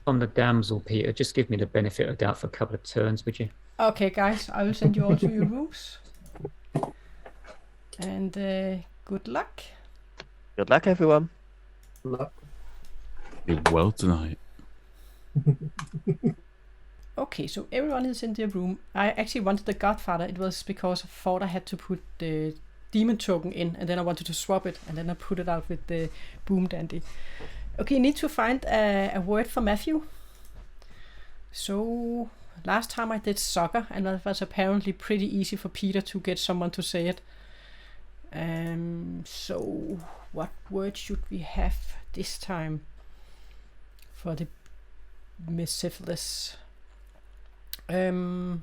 on the Damsel, Peter. Just give me the benefit of doubt for a couple of turns, would you? Okay, guys, I will send you all to your rooms. And good luck. Good luck, everyone. Luck. Be well tonight. Okay, so everyone is in their room. I actually wanted the Godfather. It was because I thought I had to put the demon token in, and then I wanted to swap it, and then I put it out with the Boomdandy. Okay, you need to find a word for Matthew. So last time I did soccer, and that was apparently pretty easy for Peter to get someone to say it. So what word should we have this time for the Mezepheles? Do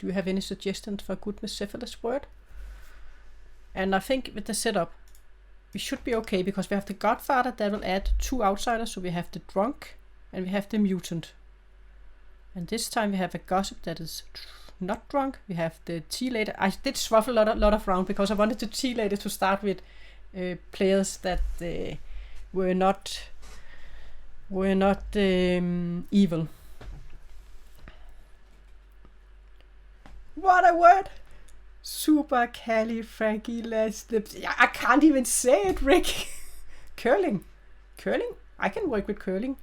you have any suggestions for a good Mezepheles word? And I think with the setup, we should be okay because we have the Godfather that will add 2 outsiders. So we have the drunk and we have the mutant. And this time we have a gossip that is not drunk. We have the tea lady. I did swaffle a lot of round because I wanted the tea lady to start with players that were not evil. What a word! Supercalifragilistic. I can't even say it, Rick. Curling. I can work with curling.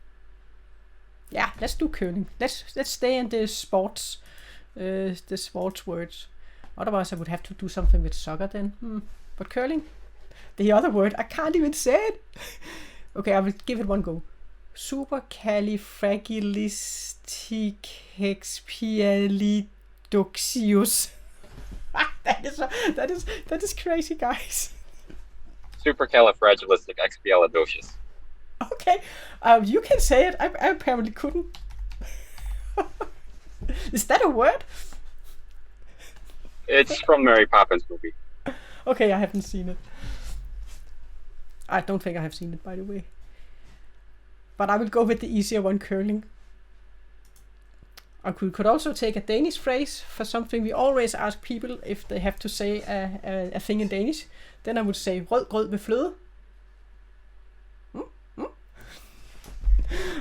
Yeah, let's do curling. Let's stay in the sports words. Otherwise, I would have to do something with soccer then. But curling, the other word, I can't even say it. Okay, I will give it one go. Supercalifragilisticexpialidocious. that is crazy, guys. Supercalifragilisticexpialidocious. Okay, you can say it. I apparently couldn't. Is that a word? It's from Mary Poppins movie. Okay, I haven't seen it. I don't think I have seen it, by the way. But I will go with the easier one, curling. I could also take a Danish phrase for something we always ask people if they have to say a thing in Danish. Then I would say rød grød med fløde.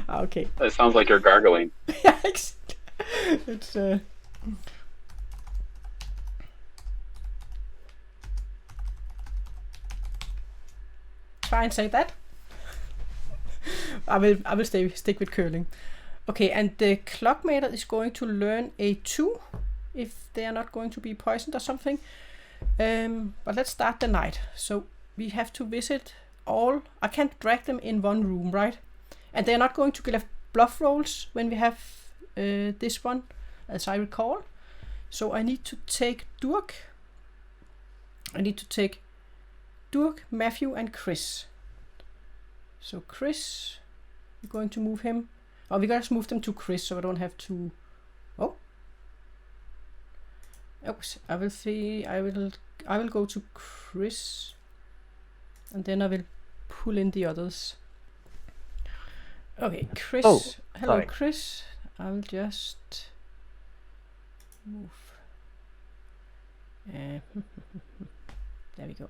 Okay. That sounds like you're gargling. Yeah, it's try and say that. I will stick with curling. Okay, and the Clockmaker is going to learn a 2 if they are not going to be poisoned or something. But let's start the night. So we have to visit all. I can't drag them in one room, right? And they're not going to get bluff rolls when we have this one, as I recall. So I need to take Durk. Matthew, and Chris. So Chris, we're going to move him. Oh, we gotta move them to Chris, so I don't have to. Oh. Oops. I will see. I will go to Chris, and then I will pull in the others. Okay, Chris. Oh, hello, sorry. Chris. I will just move. There we go,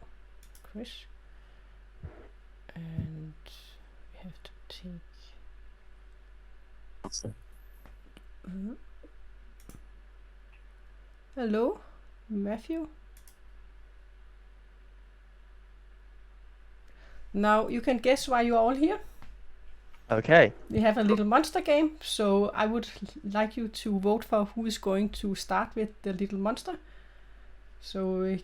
Chris. And we have to take. Hello, Matthew. Now you can guess why you're all here. Okay. We have a little monster game, so I would like you to vote for who is going to start with the little monster. So,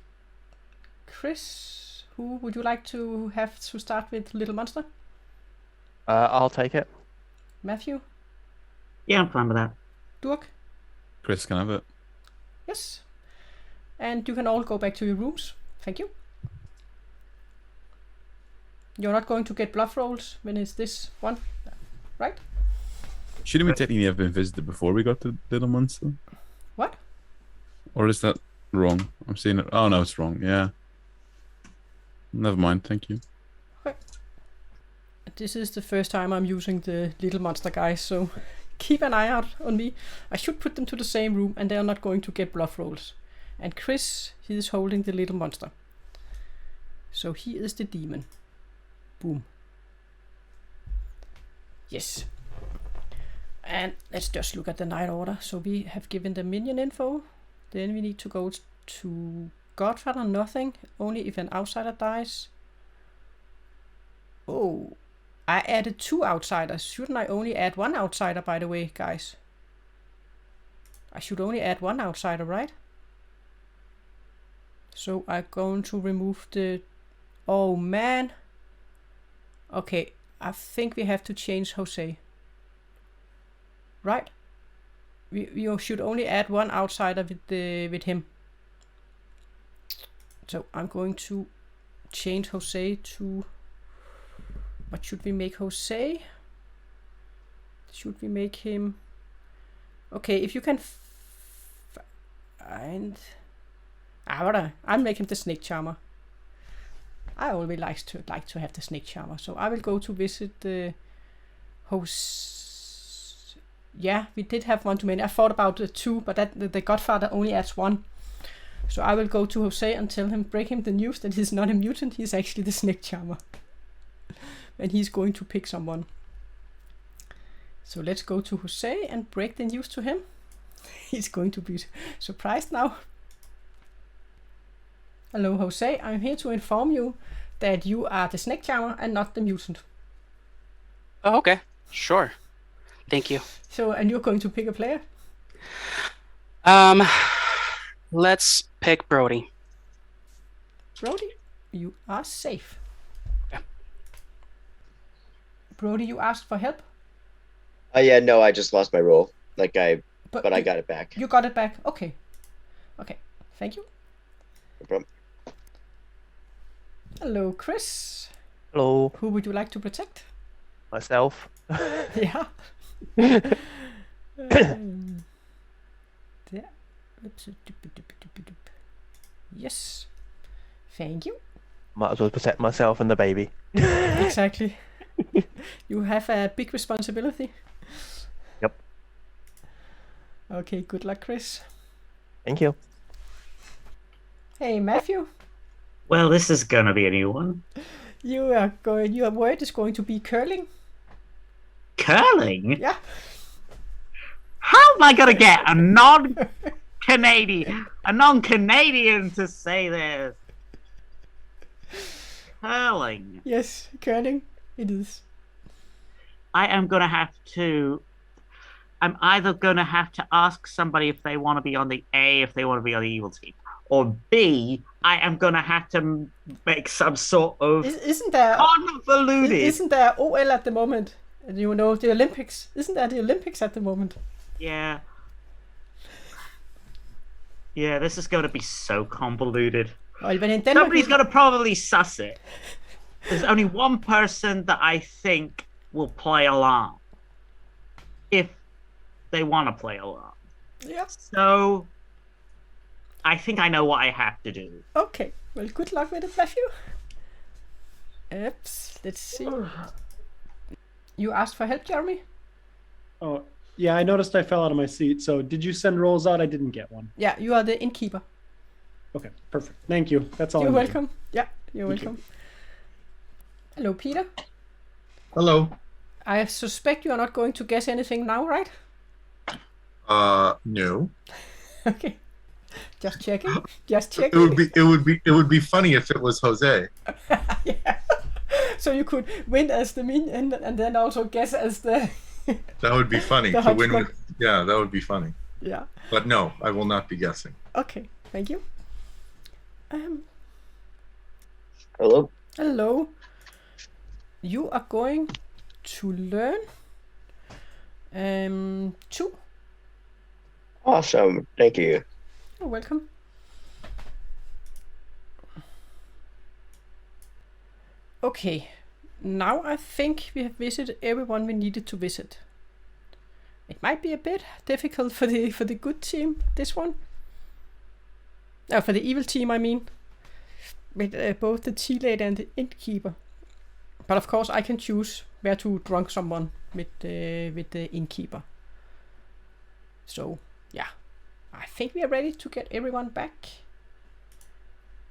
Chris, who would you like to have to start with little monster? I'll take it. Matthew? Yeah, I'm fine with that. Durk? Chris can have it. Yes. And you can all go back to your rooms. Thank you. You're not going to get bluff rolls when it's this one, right? Shouldn't we technically have been visited before we got to Little Monster? What? Or is that wrong? I'm seeing it. Oh no, it's wrong. Yeah. Never mind. Thank you. Okay. This is the first time I'm using the little monster guys, so keep an eye out on me. I should put them to the same room, and they are not going to get bluff rolls. And Chris, he is holding the little monster. So he is the demon. Boom. Yes. And let's just look at the Night Order. So we have given the minion info. Then we need to go to Godfather, nothing. Only if an outsider dies. Oh, I added 2 outsiders. Shouldn't I only add 1 outsider, by the way, guys? I should only add 1 outsider, right? So I'm going to remove the... Oh, man. Okay, I think we have to change Jose. Right? We should only add 1 outsider with him. So I'm going to change Jose to... What should we make Jose? Should we make him... Okay, if you can find... I'll make him the Snake Charmer. I always like to have the Snake Charmer. So I will go to visit the Jose. Yeah, we did have 1 too many. I thought about 2, but the Godfather only adds 1. So I will go to Jose and break him the news that he's not a mutant. He's actually the Snake Charmer. And he's going to pick someone. So let's go to Jose and break the news to him. He's going to be surprised now. Hello, Jose. I'm here to inform you that you are the Snake Charmer and not the mutant. Oh, okay. Sure. Thank you. So, and you're going to pick a player? Let's pick Brody. Brody, you are safe. Okay. Brody, you asked for help? Yeah, no, I just lost my roll. But I you, got it back. You got it back. Okay. Okay. Thank you. No problem. Hello, Chris. Hello. Who would you like to protect? Myself. Yeah. Yeah. Yes. Thank you. Might as well protect myself and the baby. Exactly. You have a big responsibility. Yep. Okay, good luck, Chris. Thank you. Hey, Matthew. Well, this is gonna be a new one. Your word is going to be curling. Curling? Yeah. How am I gonna get a non-Canadian to say this? Curling. Yes, curling. It is. I'm either gonna have to ask somebody if they want to be on the A, if they want to be on the evil team, or B, I am gonna have to make some sort of Isn't there convoluted. Isn't there OL at the moment? You know, the Olympics. Isn't there the Olympics at the moment? Yeah. Yeah, this is going to be so convoluted. Well, but in Denmark, Somebody's going to probably suss it. There's only one person that I think will play along. If they want to play along. Yeah. So, I think I know what I have to do. Okay. Well, good luck with it, Matthew. Oops. Let's see. You asked for help, Jeremy? Oh, yeah, I noticed I fell out of my seat. So did you send rolls out? I didn't get one. Yeah, you are the Innkeeper. Okay, perfect. Thank you. That's all. You're I needed. welcome. Yeah, you're Thank welcome. Hello, Peter. Hello. I suspect you are not going to guess anything now, right? No. Okay. Just checking. Just checking. It would be funny if it was Jose. Yeah. So you could win as the minion and then also guess as the... That would be funny The to win Huntsman. with. Yeah, that would be funny. Yeah. But no, I will not be guessing. Okay. Thank you. Hello? Hello. You are going to learn 2. Awesome. Thank you. You're welcome. Okay, now I think we have visited everyone we needed to visit. It might be a bit difficult for the good team, this one. For the evil team, I mean. With both the tea lady and the innkeeper. But of course, I can choose where to drunk someone with the innkeeper. So, yeah. I think we are ready to get everyone back.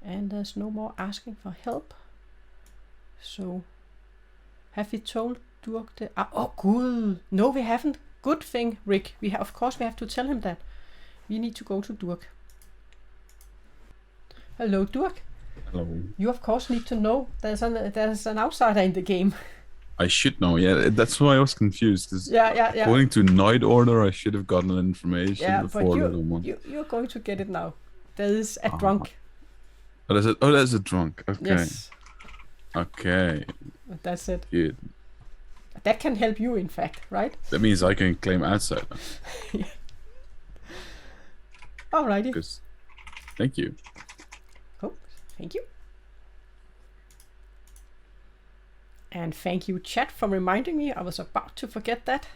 And there's no more asking for help. So, have we told Durk the... oh, good. No, we haven't. good thing, Rick. Of course we have to tell him that. We need to go to Durk. Hello, Durk. Hello. You of course need to know there's an outsider in the game. I should know. Yeah, that's why I was confused. 'Cause Yeah. according to Night Order, I should have gotten information Yeah, but before Little One. you're going to get it now. There is a drunk. Oh, there's a drunk. Okay. Yes. Okay. That's it. Good. That can help you, in fact, right? That means I can claim outsider. Alrighty. Thank you. Oh, thank you. And thank you, chat, for reminding me. I was about to forget that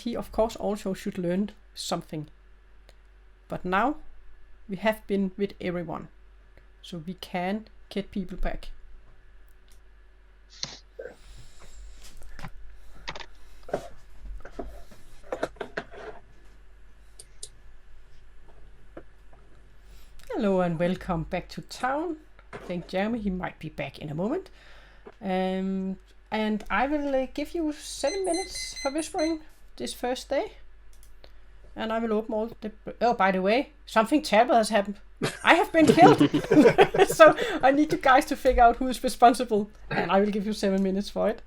he, of course, also should learn something. But now we have been with everyone, so we can get people back. Hello and welcome back to town. I think Jeremy, he might be back in a moment. And I will give you 7 minutes for whispering this first day. And I will open all the... Oh, by the way, something terrible has happened. I have been killed. So I need you guys to figure out who is responsible. And I will give you 7 minutes for it.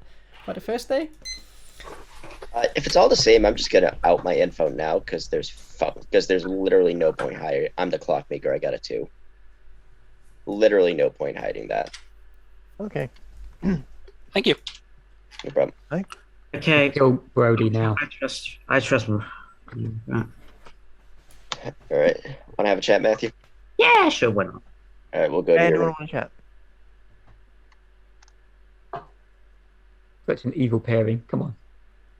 For the first day. If it's all the same, I'm just gonna out my info now because there's literally no point hiding. I'm the Clockmaker. I got it too. Literally no point hiding that. Okay. Thank you. No problem. Okay. Kill Brody now. I trust him. All right. Want to have a chat, Matthew? Yeah, sure. Why not? All right, we'll go to Anyone your... want to chat? Such an evil pairing. Come on.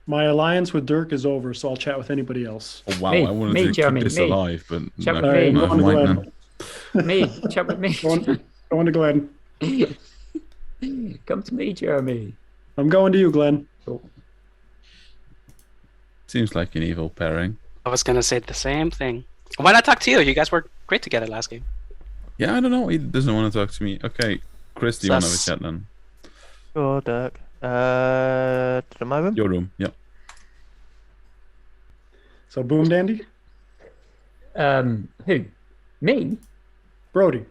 My alliance with Dirk is over, so I'll chat with anybody else. Oh wow, Me, I wanted me, to Jeremy, keep this me. alive, but Chat with no, me. no, Go on, I'm right Glenn. now. Me, chat with me. Go on to Glenn. Come to me, Jeremy. I'm going to you, Glenn. Seems like an evil pairing. I was gonna say the same thing. Why not talk to you? You guys were great together last game. Yeah, I don't know. He doesn't want to talk to me. Okay, Chris, do you want to have a Sus. chat then? Sure, Dirk. To my room? Your room, yeah. So Boomdandy? Who? Me? Brody.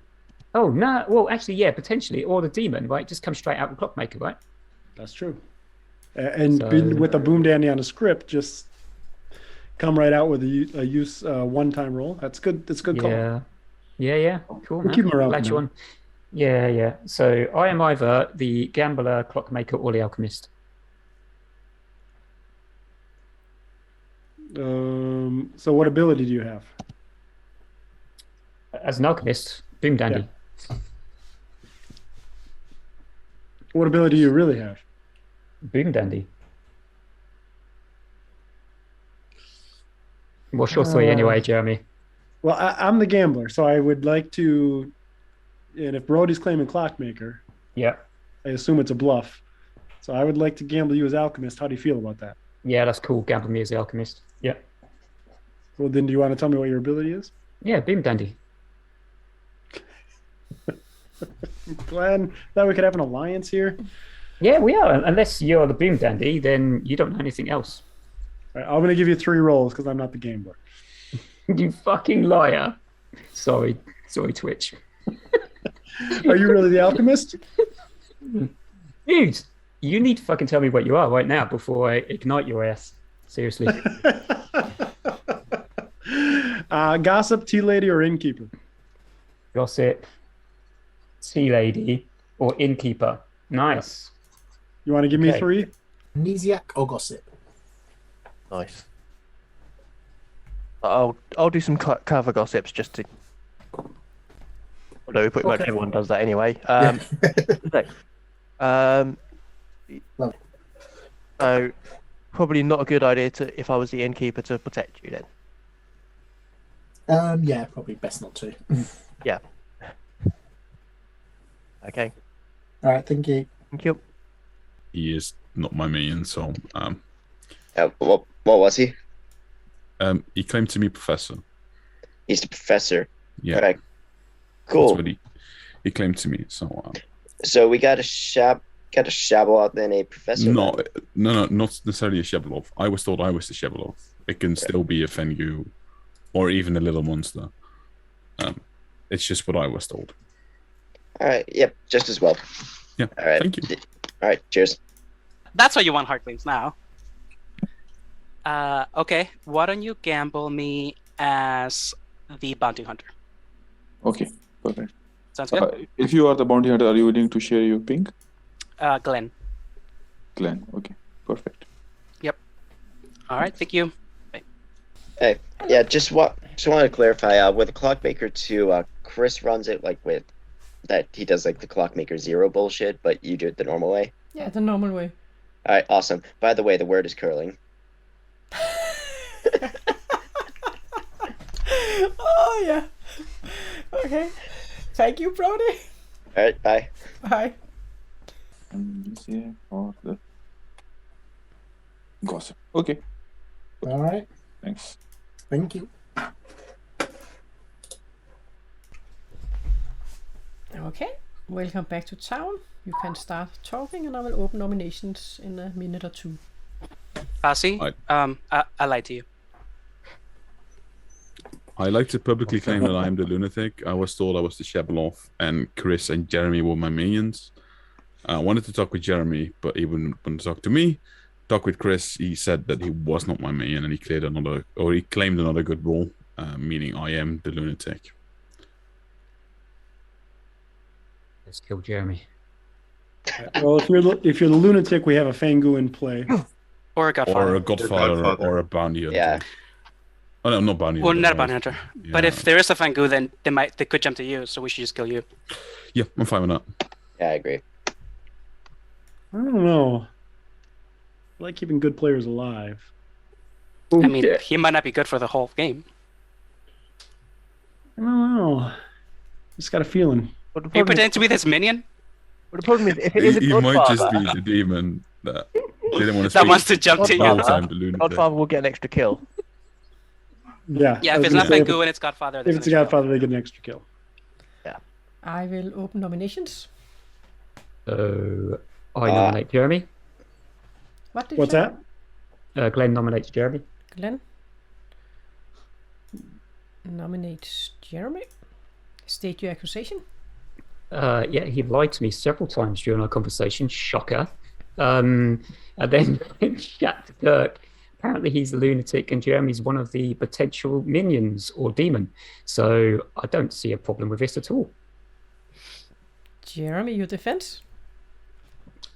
Oh, no. Well, actually, yeah, potentially. Or the demon, right? Just come straight out with Clockmaker, right? That's true. And So- with the Boomdandy on a script, just come right out with a use one-time roll. That's good. That's a good call. Yeah. Cool, We'll man. keep him around Glad for you now. on. Yeah. So I am either the Gambler, Clockmaker, or the Alchemist. So what ability do you have? As an Alchemist, Boomdandy. What ability do you really have? Boomdandy. What's your three anyway, Jeremy? Well, I'm the gambler, so I would like to. And if Brody's claiming Clockmaker, Yeah. I assume it's a bluff. So I would like to gamble you as Alchemist. How do you feel about that? Yeah, that's cool. Gamble me as the Alchemist. Yeah. Well, then do you want to tell me what your ability is? Yeah, Boomdandy. Glenn, thought we could have an alliance here. Yeah, we are. Unless you're the Boomdandy, then you don't know anything else. All right, I'm going to give you 3 rolls because I'm not the gambler. You fucking liar. Sorry, Twitch. Are you really the Alchemist? Dude, you need to fucking tell me what you are right now before I ignite your ass. Seriously. Gossip, Tea Lady, or Innkeeper? Gossip, Tea Lady, or Innkeeper. Nice. You want to give me Okay. 3? Amnesiac or Gossip? Nice. I'll do some cover gossips just to. Although pretty much Okay. everyone does that anyway. So probably not a good idea to, if I was the innkeeper, to protect you then. Yeah, probably best not to. Yeah. Okay. All right, thank you. Thank you. He is not my minion, so What was he? he claimed to be professor. He's the professor. Yeah. Okay. Cool. That's what he claimed to me. So So we got a get a Shabaloth and a Professor. No, then. no, not necessarily a Shabaloth. I was told I was the Shabaloth. It can still be a Fengu, or even a little monster. It's just what I was told. All right. Yep. Just as well. Yeah. All right. Thank you. All right. Cheers. That's why you want hard claims now. Okay, why don't you gamble me as the bounty hunter? Okay, perfect. Sounds good. If you are the bounty hunter, are you willing to share your ping? Glenn. Glenn, okay, perfect. Yep. All right, thank you. Bye. Hey, yeah, just wanted to clarify. With the Clockmaker 2, Chris runs it like with that he does like the Clockmaker 0 bullshit, but you do it the normal way. Yeah, the normal way. All right, awesome. By the way, the word is curling. Oh yeah. Okay. Thank you, Brody. All right, bye. Bye. And this here for the gossip. Okay, All right. thanks. Thank you. Okay. Welcome back to town. You can start talking, and I will open nominations in a minute or two. Pasi, I lied to you. I like to publicly claim that I am the Lunatic. I was told I was the Shabaloth, and Chris and Jeremy were my minions. I wanted to talk with Jeremy, but he wouldn't want to talk to me. Talk with Chris, he said that he was not my minion, and he claimed another good role, meaning I am the Lunatic. Let's kill Jeremy. Well, if you're the Lunatic, we have a Fangu in play. Or a Godfather. Or a Godfather, or a bounty hunter. Yeah. Oh no, not bounty Well, hunter. not a bounty hunter. Yeah. But if there is a Fangu, then they could jump to you, so we should just kill you. Yeah, I'm fine with that. Yeah, I agree. I don't know. I like keeping good players alive. I mean, he might not be good for the whole game. I don't know. Just got a feeling. But the Are you problem pretending to be this minion? But the problem is, if it is a He might just Godfather, be the demon that didn't want to That speak. wants to jump to you. Godfather, the Lunatic. Godfather will get an extra kill. Yeah. Yeah, I if was it's gonna not say, Fangu and it's Godfather, if there's it's a an extra Godfather, they get an extra kill. I will open nominations. So I nominate Jeremy. What did What's you say? that? Glenn nominates Jeremy. Glenn nominates Jeremy. State your accusation. Yeah, he lied to me several times during our conversation. Shocker. And then chat to Dirk. Apparently he's the Lunatic and Jeremy's one of the potential minions or demon. So I don't see a problem with this at all. Jeremy, your defense.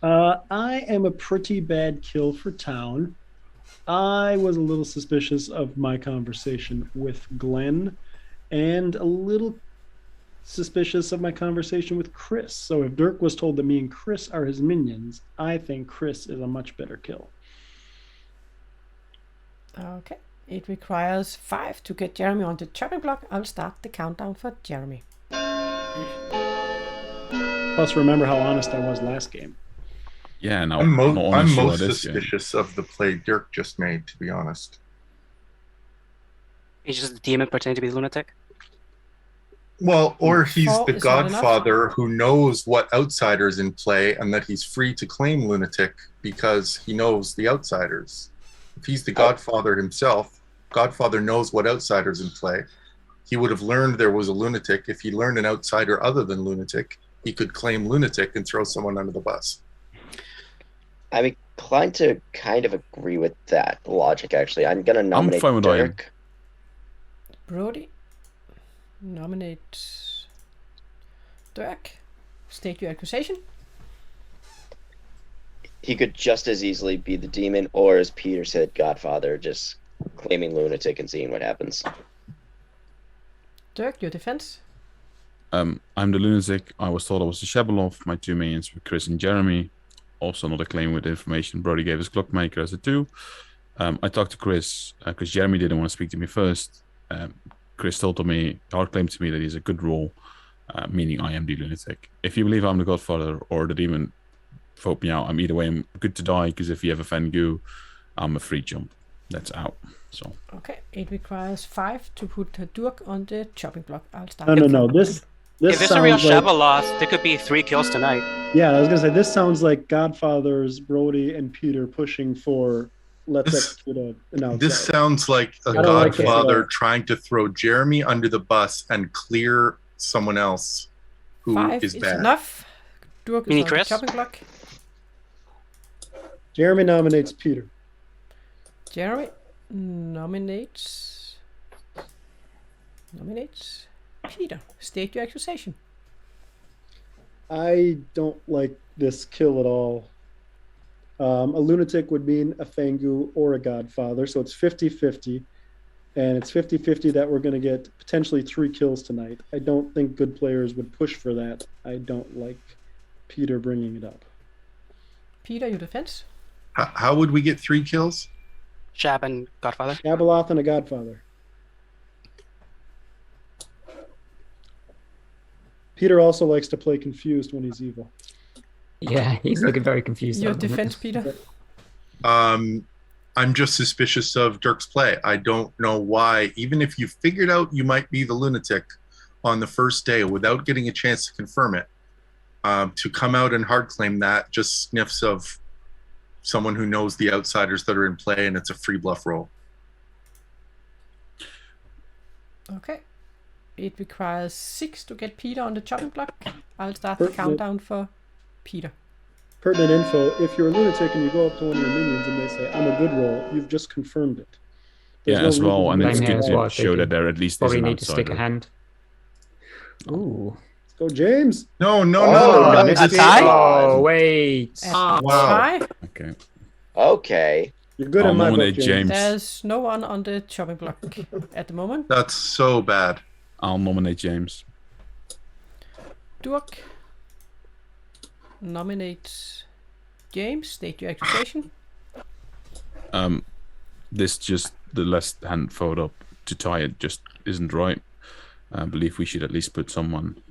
I am a pretty bad kill for town. I was a little suspicious of my conversation with Glenn and a little suspicious of my conversation with Chris. So if Dirk was told that me and Chris are his minions, I think Chris is a much better kill. Okay. It requires 5 to get Jeremy on the chopping block. I'll start the countdown for Jeremy. Plus, remember how honest I was last game. Yeah, no, I'm not honest most about this game. suspicious of the play Dirk just made, to be honest. He's just a demon pretending to be the Lunatic. Well, or he's Four the is not enough. Godfather who knows what outsiders in play and that he's free to claim Lunatic because he knows the outsiders. If he's the Godfather himself, Godfather knows what outsiders in play. He would have learned there was a Lunatic. If he learned an outsider other than Lunatic, he could claim Lunatic and throw someone under the bus. I'm inclined to kind of agree with that logic, actually. I'm going to nominate fine with Dirk. Brody, nominate Dirk. State your accusation. He could just as easily be the demon, or as Peter said, Godfather, just claiming Lunatic and seeing what happens. Dirk, your defense. I'm the Lunatic. I was told I was the Shabaloth. My two minions were Chris and Jeremy. Also not a claim with information. Brody gave us Clockmaker as a 2. I talked to Chris because Jeremy didn't want to speak to me first. Chris told me, or claimed to me that he's a good role, meaning I am the Lunatic. If you believe I'm the Godfather or the demon, vote me out. I'm either way. I'm good to die because if you have a Fengu, I'm a free jump. That's out. So Okay, it requires 5 to put Dirk on the chopping block. I'll start. No. This If it's a real sounds like, Shabaloth, there could be 3 kills tonight. yeah, I was gonna say this sounds like Godfather's Brody and Peter pushing for let's This- execute an outsider. This sounds like a I don't like this at Godfather all. trying to throw Jeremy under the bus and clear someone else who 5 is is bad. enough. Durk Mini is on the Chris? chopping block. Jeremy nominates Peter. Jeremy nominates Peter. State your accusation. I don't like this kill at all. A lunatic would mean a Fangu or a Godfather, so it's 50-50. And it's 50-50 that we're going to get potentially 3 kills tonight. I don't think good players would push for that. I don't like Peter bringing it up. Peter, your defense. How would we get 3 kills? Shab and Godfather. Shabaloth and a Godfather. Peter also likes to play confused when he's evil. Yeah, he's looking very confused. Your at the moment. defense, Peter. I'm just suspicious of Dirk's play. I don't know why. Even if you figured out you might be the lunatic on the first day without getting a chance to confirm it, to come out and hard claim that just sniffs of someone who knows the outsiders that are in play, and it's a free bluff roll. Okay. It requires 6 to get Peter on the chopping block. I'll start the countdown for Peter. Pertinent info, if you're a lunatic and you go up to one of your minions and they say, I'm a good roll, you've just confirmed it. There's Yeah, no as well, reason and to it's make Same good here it as well, to show that there at least is Probably an need to stick a outsider. hand. Ooh. Let's go, James. No, no, Oh, no. nice. A tie? Oh, wait. At wow. tie, Okay. Okay. You're good I'll in my book, nominate James. James. there's no one on the chopping block at the moment. That's so bad. I'll nominate James. Durk nominates James. State your accusation. This just the last hand fold up to tie it just isn't right. I believe we should at least put someone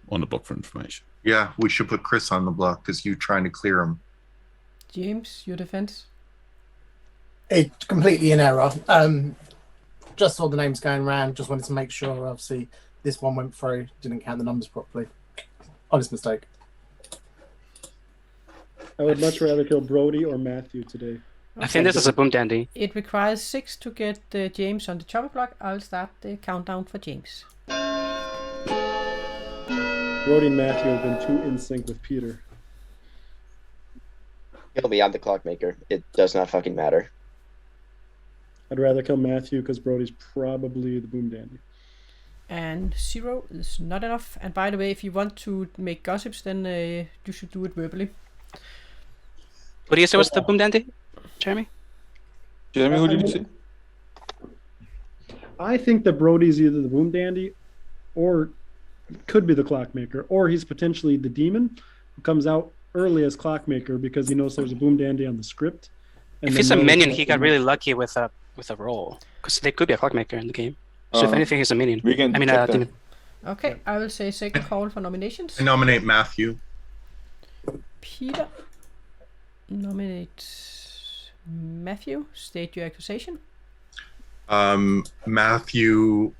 on the block for information. Yeah, we should put Chris on the block because you're trying to clear him. James, your defense. It's completely in error. Just saw the names going around. Just wanted to make sure. Obviously, this one went through. Didn't count the numbers properly. Honest mistake. I would much rather kill Brody or Matthew today. I think this is a Boomdandy. It requires 6 to get James on the chopping block. I'll start the countdown for James. Brody and Matthew have been too in sync with Peter. Kill me, I'm the Clockmaker. It does not fucking matter. I'd rather kill Matthew because Brody's probably the Boomdandy. And 0 is not enough. And by the way, if you want to make gossips, then you should do it verbally. What do you say was the Boomdandy, Jeremy? Jeremy, who did you say? I think that Brody's either the Boomdandy or could be the Clockmaker, or he's potentially the demon who comes out early as Clockmaker because he knows there's a Boomdandy on the script. If he's a minion, he got really lucky with a roll, because there could be a Clockmaker in the game. So if anything, he's a minion. We can I mean, check that. demon. Okay, I will say second call for nominations. I nominate Matthew. Peter nominates Matthew. State your accusation. Matthew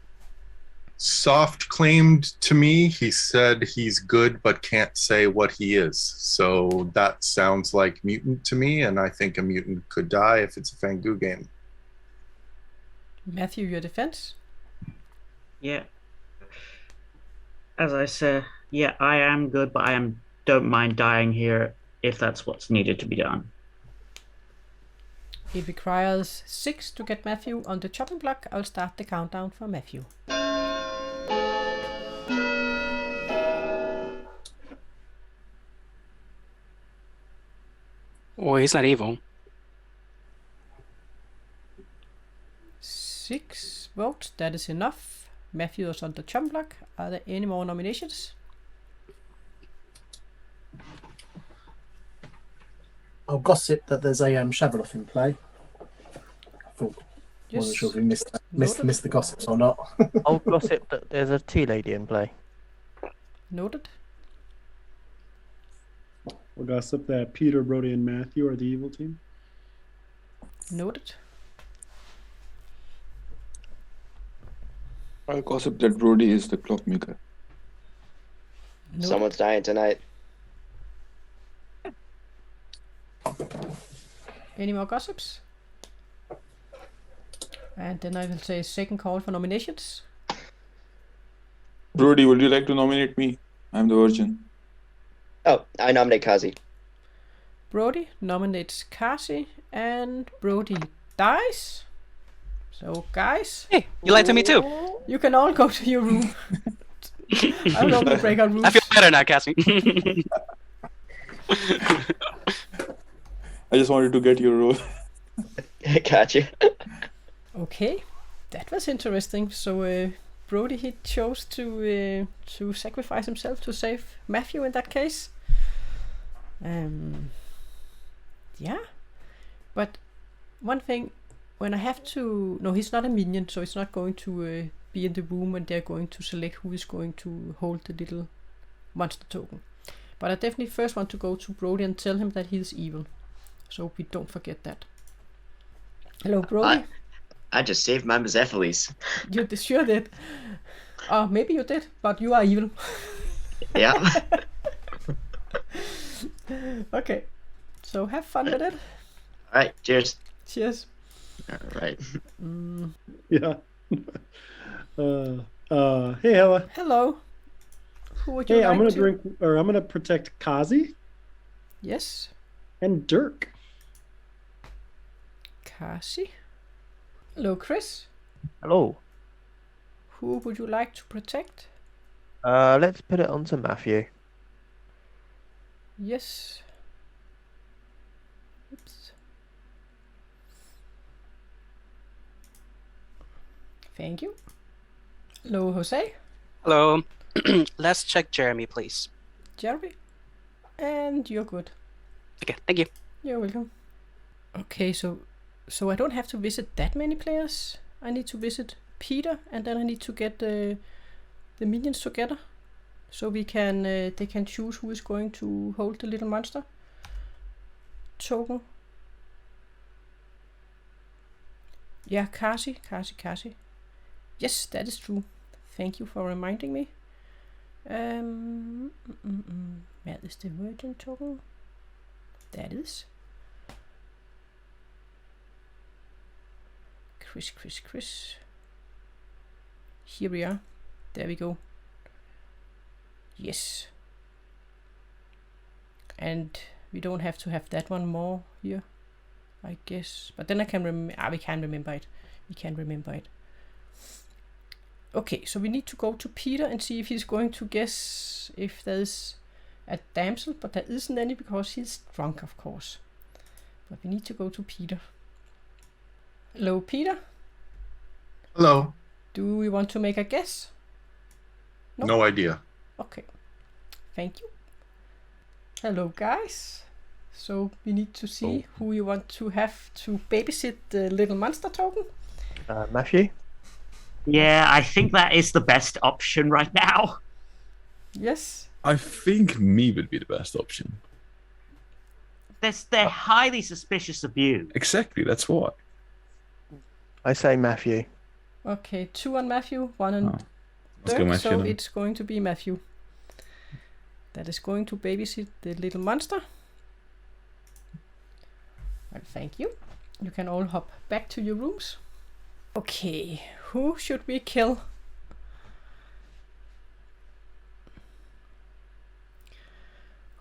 soft claimed to me. He said he's good but can't say what he is. So that sounds like mutant to me, and I think a mutant could die if it's a Fangu game. Matthew, your defense. Yeah. As I said, yeah, I am good, but don't mind dying here if that's what's needed to be done. It requires 6 to get Matthew on the chopping block. I'll start the countdown for Matthew. Oh, he's not evil. 6 votes, that is enough. Matthew is on the chopping block. Are there any more nominations? I'll gossip that there's a Shabaloth in play. I thought, Yes. wasn't sure if we missed Noted. the gossips or not. I'll gossip that there's a tea lady in play. Noted. We'll gossip that Peter, Brody, and Matthew are the evil team. Noted. I'll gossip that Brody is the Clockmaker. Nope. Someone's dying tonight. Any more gossips? And then I will say second call for nominations. Brody, would you like to nominate me? I'm the virgin. Oh, I nominate Kazi. Brody nominates Kasi, and Brody dies. So, guys, Hey, you lied to me too. you can all go to your room. I don't know if we break our rules. I feel better now, Cassie. I just wanted to get your role. Gotcha. Okay, that was interesting. So Brody, he chose to sacrifice himself to save Matthew in that case. Yeah, but one thing, when I have to, no, he's not a minion, so he's not going to be in the room when they're going to select who is going to hold the little monster token. But I definitely first want to go to Brody and tell him that he's evil, so we don't forget that. Hello, Brody. I just saved my Mezepheles. You sure did. Maybe you did, but you are evil. Yeah. Okay, so have fun with it. All right. Cheers. Cheers. All right. Yeah. Hey, Helle. Hello. Who would you Hey, like I'm gonna to... drink, or I'm gonna protect Kazi Yes, and Dirk. Kasi. Hello, Chris. Hello. Who would you like to protect? Let's put it on to Matthew. Yes. Oops. Thank you. Hello, Jose. Hello. Let's check Jeremy, please. Jeremy. And you're good. Okay, thank you. You're welcome. Okay, so I don't have to visit that many players. I need to visit Peter, and then I need to get the minions together, so we can they can choose who is going to hold the little monster token. Yeah, Kasi. Yes, that is true. Thank you for reminding me. Where is the virgin token? That is. Chris. Here we are. There we go. Yes. And we don't have to have that one more here, I guess. But then I can we can't remember it. We can't remember it. Okay, so we need to go to Peter and see if he's going to guess if there's a damsel, but there isn't any because he's drunk, of course. But we need to go to Peter. Hello, Peter. Hello. Do we want to make a guess? Nope. No idea. Okay. Thank you. Hello, guys. So we need to see who you want to have to babysit the little monster token. Matthew? Yeah, I think that is the best option right now. Yes. I think me would be the best option. They're highly suspicious of you. Exactly, that's why. I say Matthew. Okay, 2 on Matthew, 1 on Let's go Dirk, Matthew so then. it's going to be Matthew. That is going to babysit the little monster. Well, thank you. You can all hop back to your rooms. Okay, who should we kill?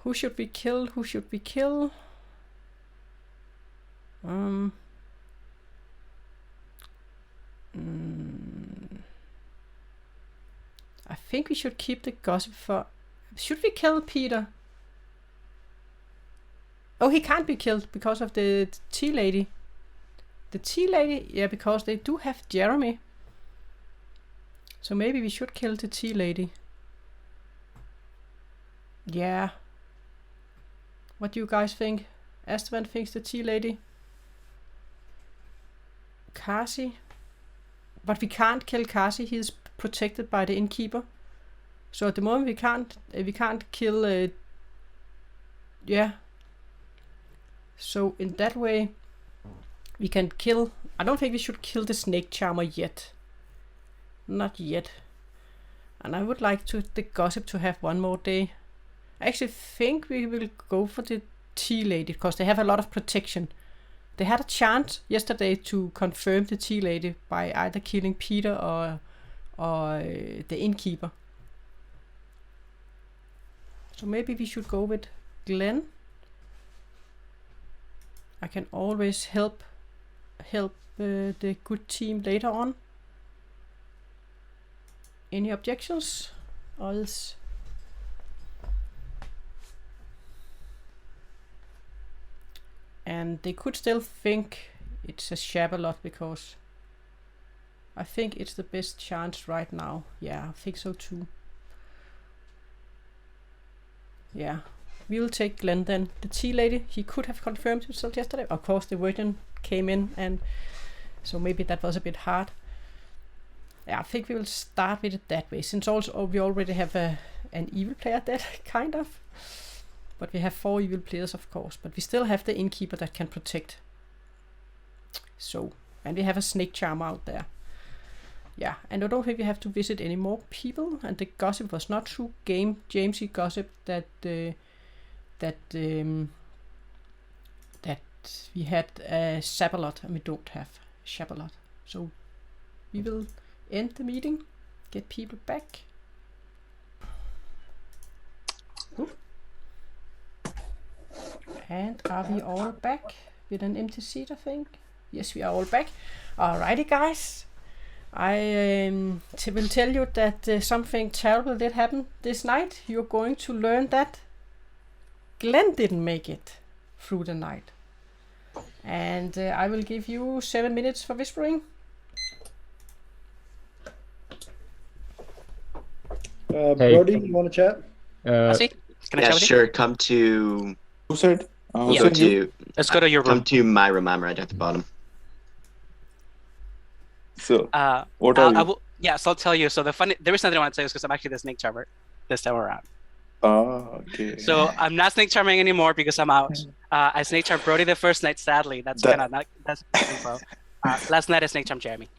Who should we kill? I think we should keep the gossip for... Should we kill Peter? Oh, he can't be killed because of the tea lady. The tea lady? Yeah, because they do have Jeremy. So maybe we should kill the tea lady. Yeah. What do you guys think? Astvan thinks the tea lady. Kasi. But we can't kill Kasi. He is protected by the Innkeeper. So at the moment we can't kill. Yeah. So in that way, we can kill. I don't think we should kill the snake charmer yet. Not yet. And I would like the gossip to have one more day. I actually think we will go for the tea lady because they have a lot of protection. They had a chance yesterday to confirm the tea lady by either killing Peter or the innkeeper. So maybe we should go with Glenn. I can always help the good team later on. Any objections? Or else? And they could still think it's a Shabaloth because I think it's the best chance right now. Yeah, I think so too. Yeah, we will take Glenn then. The tea lady, he could have confirmed himself yesterday. Of course, the virgin came in, and so maybe that was a bit hard. Yeah, I think we will start with it that way, since also we already have an evil player dead, kind of. But we have 4 evil players, of course. But we still have the innkeeper that can protect. So, and we have a snake charmer out there. Yeah, and I don't think we have to visit any more people. And the gossip was not true Jamesy gossip that we had Shabaloth and we don't have Shabaloth. So we will end the meeting, get people back. Ooh. And are we all back with an empty seat, I think? Yes, we are all back. Alrighty, guys. I will tell you that something terrible did happen this night. You're going to learn that Glenn didn't make it through the night. And I will give you 7 minutes for whispering. Brody, you want to chat? Can I chat with you? Sure. Come to. Who said? Go to. Let's go to your room. Come to my room. I'm right at the bottom. So, what are you? So I'll tell you. So the reason I didn't want to tell you is because I'm actually the snake charmer this time around. Okay. So I'm not snake charming anymore because I'm out. I snake charmed Brody the first night. Sadly, that's info. Last night I snake charmed Jeremy.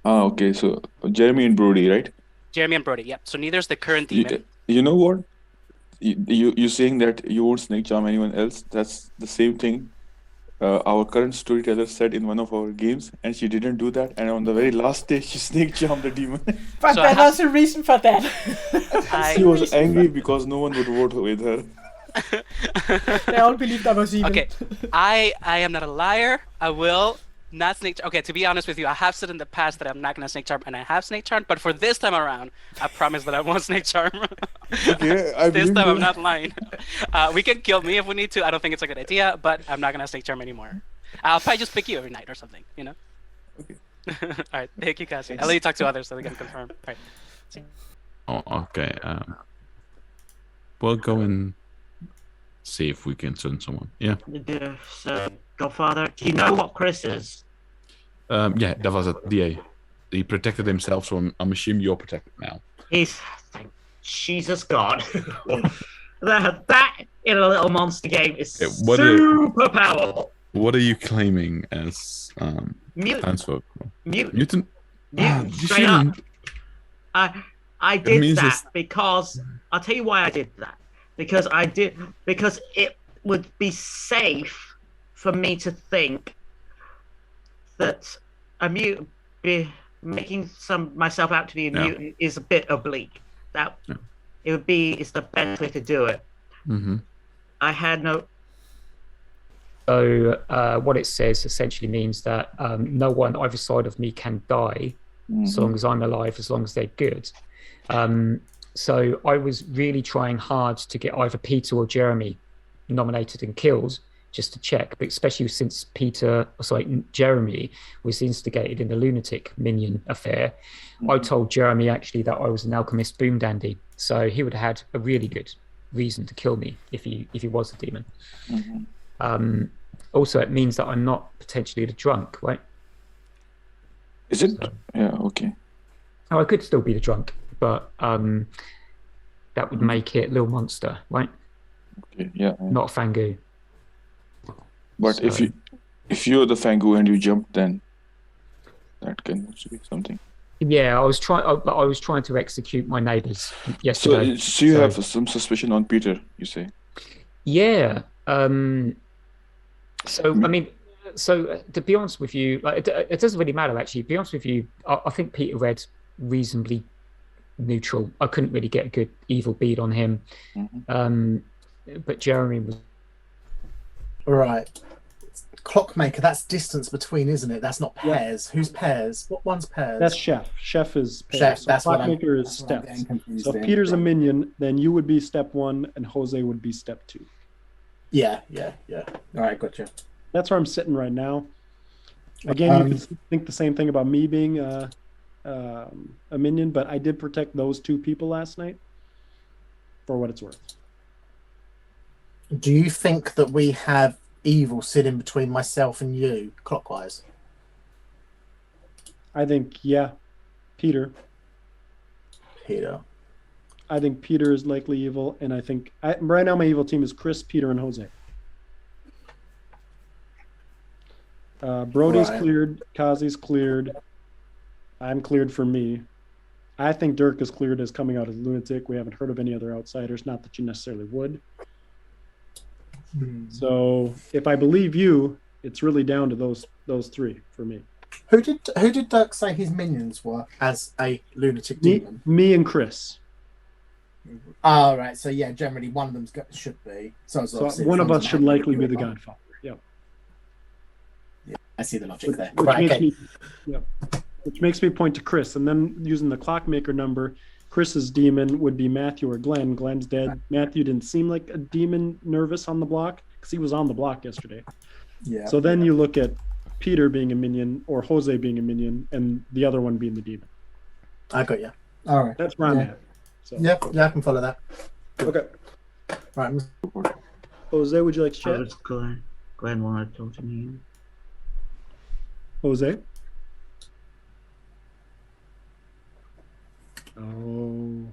Okay. So Jeremy and Brody, right? Jeremy and Brody. Yep. So neither's the current demon. You know what? You saying that you won't snake charm anyone else? That's the same thing. Our current storyteller said in one of our games, and she didn't do that. And on the very last day, she snake charmed the demon. But so there was a reason for that. She was angry because no one would vote with her. They all believed I was evil. Okay, I am not a liar. I will not snake charm. Okay, to be honest with you, I have said in the past that I'm not gonna snake charm, and I have snake charmed. But for this time around, I promise that I won't snake charm. Okay, this time I'm not lying. We can kill me if we need to. I don't think it's a good idea, but I'm not gonna snake charm anymore. I'll probably just pick you every night or something, you know. Okay. All right, thank you, Cassie. I'll let you talk to others so they can confirm. All right. Oh, okay. We'll go and see if we can send someone. Yeah. So, Godfather, do you know what Chris is? Yeah, that was a DA. He protected himself, so I'm assuming you're protected now. He's, thank Jesus God. that in a little monster game is super powerful. What are you claiming as Townsfolk? Mutant? Straight up. I did that because I'll tell you why I did that. Because it would be safe for me to think that a mutant making myself out to be a mutant is a bit oblique. It's the best way to do it. Mm-hmm. I had no. So what it says essentially means that no one either side of me can die as long as I'm alive, as long as they're good. So I was really trying hard to get either Peter or Jeremy nominated and killed, just to check, but especially since Jeremy was instigated in the Lunatic minion affair. I told Jeremy actually that I was an Alchemist Boomdandy, so he would have had a really good reason to kill me if he was a demon. Also, it means that I'm not potentially the drunk, right? Is it? So, yeah, okay. Oh, I could still be the drunk, but that would make it Lil Monster, right? Okay, yeah. Not Fangu. But so, if you're the Fangu and you jump, then that can be something. Yeah, I was trying to execute my neighbours yesterday. So you have some suspicion on Peter, you say? Yeah. So I mean, to be honest with you, like, it doesn't really matter actually. To be honest with you, I think Peter read reasonably neutral. I couldn't really get a good evil bead on him. But Jeremy was All right. Clockmaker, that's distance between, isn't it? That's not pairs. Who's pairs? What one's pairs? That's Chef. Chef is pairs. Chef, So that's what Clockmaker is that's what I'm steps. getting confused So if in. Peter's a minion, then you would be step 1 and Jose would be step 2. Yeah. All right, gotcha. That's where I'm sitting right now. Again, you can think the same thing about me being a minion, but I did protect those 2 people last night for what it's worth. Do you think that we have evil sitting between myself and you, clockwise? I think, yeah, Peter. I think Peter is likely evil, and I think right now my evil team is Chris, Peter, and Jose. Brody's cleared, Kazi's cleared. I'm cleared for me. I think Dirk is cleared as coming out as Lunatic. We haven't heard of any other outsiders, not that you necessarily would. So if I believe you, it's really down to those 3 for me. Who did Dirk say his minions were as a lunatic demon? Me and Chris. Oh, right. So yeah, generally one of them should be. So one of us should likely be the Godfather. Yeah. Yeah, I see the logic there. Which makes me point to Chris, and then using the Clockmaker number, Chris's demon would be Matthew or Glenn. Glenn's dead. Matthew didn't seem like a demon nervous on the block because he was on the block yesterday. Yeah. So then you look at Peter being a minion or Jose being a minion and the other one being the demon. I got you. All right. That's where I'm at. So. Yeah, I can follow that. Okay. Right. Jose, would you like to chat? Glenn wanted to talk to me. Jose? Oh.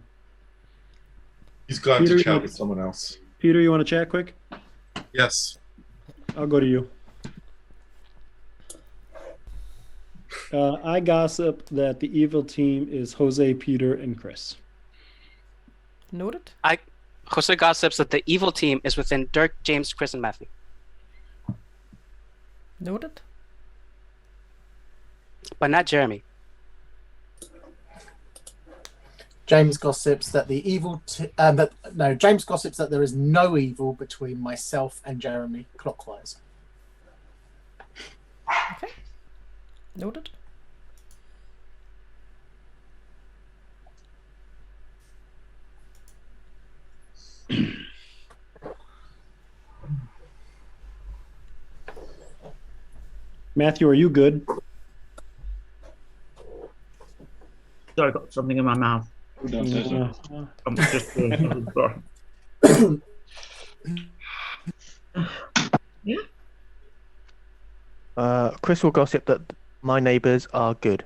He's gone Peter, to chat with someone else. Peter, you want to chat quick? Yes. I'll go to you. I gossip that the evil team is Jose, Peter, and Chris. Noted. Jose gossips that the evil team is within Dirk, James, Chris, and Matthew. Noted. But not Jeremy. James gossips that the evil. James gossips that there is no evil between myself and Jeremy clockwise. Okay. Noted. Matthew, are you good? Sorry, I got something in my mouth. Yeah. I'm just Chris will gossip that my neighbours are good.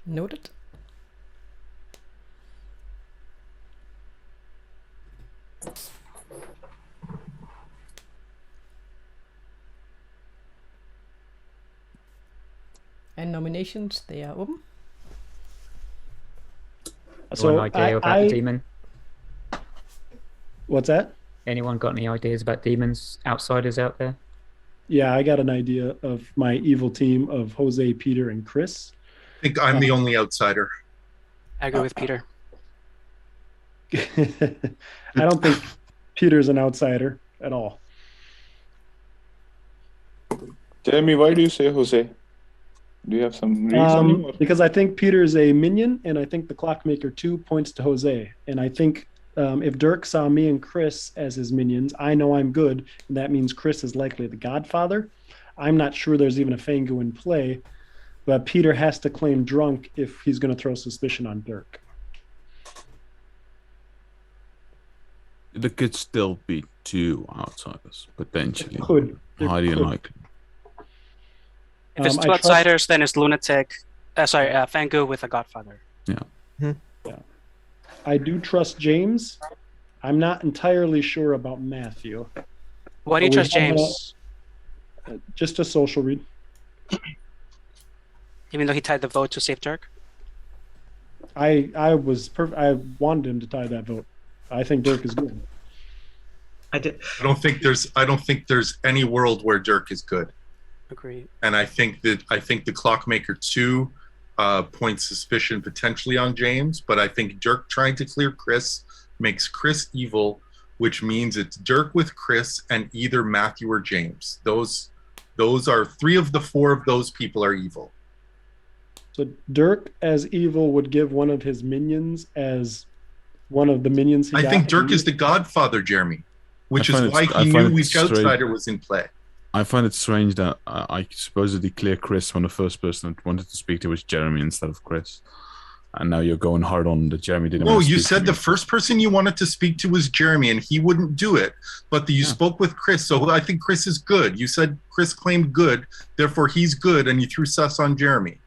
Noted. And nominations, they are open. So an idea about the demon? What's that? Anyone got any ideas about demons, outsiders out there? Yeah, I got an idea of my evil team of Jose, Peter, and Chris. I think I'm the only outsider. I agree with Peter. I don't think Peter's an outsider at all. Jeremy, why do you say Jose? Do you have some reason? Because I think Peter is a minion, and I think the Clockmaker 2 points to Jose. And I think if Dirk saw me and Chris as his minions, I know I'm good, and that means Chris is likely the Godfather. I'm not sure there's even a Fangu in play, but Peter has to claim drunk if he's going to throw suspicion on Dirk. There could still be 2 outsiders, potentially. Could. Highly unlikely. If it's 2 outsiders, then it's Lunatic. Fangu with a Godfather. Yeah. Yeah. I do trust James. I'm not entirely sure about Matthew. Why do you trust James? Just a social read. Even though he tied the vote to save Dirk? I wanted him to tie that vote. I think Dirk is good. I don't think there's any world where Dirk is good. Agreed. And I think the Clockmaker 2 points suspicion potentially on James, but I think Dirk trying to clear Chris makes Chris evil, which means it's Dirk with Chris and either Matthew or James. Those are 3 of the 4 of those people are evil. So Dirk as evil would give one of his minions as one of the minions. I think Dirk is the Godfather, Jeremy, which is why he knew which outsider was in play. I find it strange that I supposedly clear Chris when the first person I wanted to speak to was Jeremy instead of Chris. And now you're going hard on that Jeremy didn't. No, you said the first person you wanted to speak to was Jeremy, and he wouldn't do it. But you spoke with Chris, so I think Chris is good. You said Chris claimed good, therefore he's good, and you threw sus on Jeremy.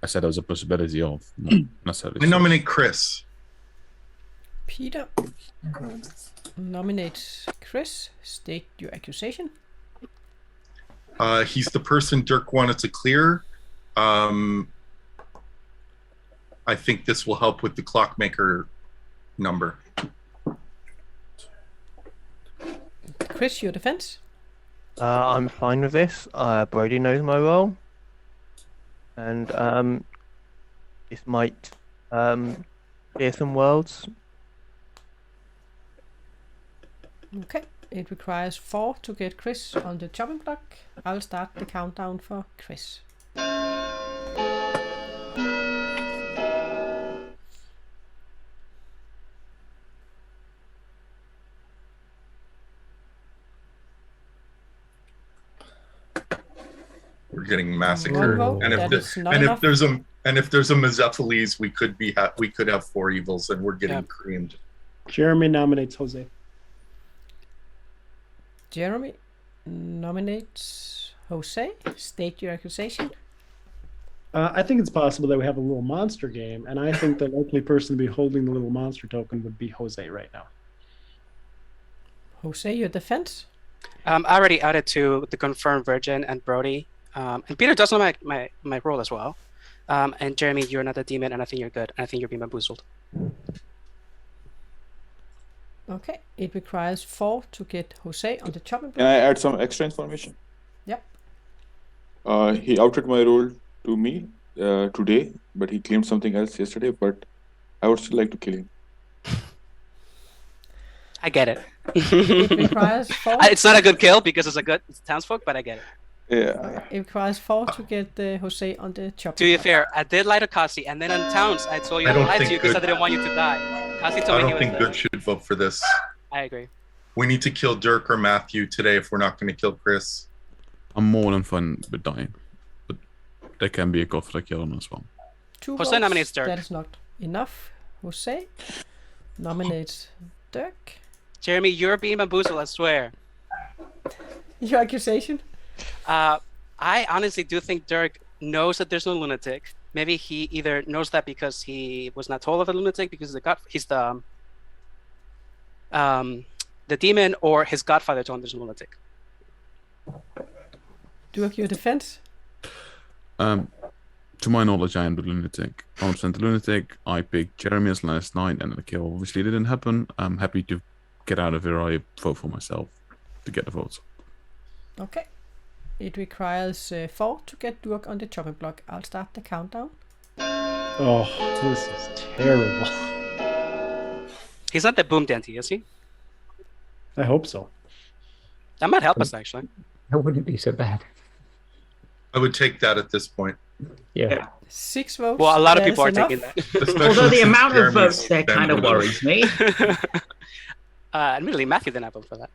I said there was a possibility of not necessarily. I nominate Chris. Peter nominates Chris. State your accusation. He's the person Dirk wanted to clear. I think this will help with the Clockmaker number. Chris, your defense? I'm fine with this. Brody knows my role. And this might clear some worlds. Okay, it requires 4 to get Chris on the chopping block. I'll start the countdown for Chris. We're getting massacred. Vote, and if there's a Mezepheles, we could have 4 evils, and we're getting creamed. Jeremy nominates Jose. Jeremy nominates Jose. State your accusation. I think it's possible that we have a little monster game, and I think the likely person to be holding the little monster token would be Jose right now. Jose, your defense? I already added to the confirmed virgin and Brody. And Peter does know my role as well. And Jeremy, you're not a demon, and I think you're good. And I think you're being bamboozled. Okay, it requires 4 to get Jose on the chopping block. Can I add some extra information? Yep. He outed my role to me today, but he claimed something else yesterday, but I would still like to kill him. I get it. It requires 4. It's not a good kill because it's Townsfolk, but I get it. Yeah. It requires 4 to get Jose on the chopping block. To be fair, I did lie to Kasi, and then on Towns, I told you I lied to you because I didn't want you to die. Kasi told I me don't think Good should vote for this. I agree. We need to kill Dirk or Matthew today if we're not going to kill Chris. I'm more than fine with dying, but there can be a Godfather kill on as well. 2 Jose votes. nominates Dirk. That is not enough. Jose nominates Dirk. Jeremy, you're being bamboozled, I swear. Your accusation? I honestly do think Dirk knows that there's no lunatic. Maybe he either knows that because he was not told of a lunatic because he's the demon, or his godfather told him there's a lunatic. Do you have your defense? To my knowledge, I am the lunatic. 100% the lunatic. I picked Jeremy as last night, and the kill obviously didn't happen. I'm happy to get out of here. I vote for myself to get the votes. Okay. It requires 4 to get Durk on the chopping block. I'll start the countdown. Oh, this is terrible. He's not the Boomdandy, is he? I hope so. That might help us, actually. That wouldn't be so bad. I would take that at this point. Yeah. 6 votes. Well, a lot of that people are is enough. taking that. Although the since amount of Jeremy's votes there been kind of with us. worries me. Admittedly, Matthew didn't vote for that.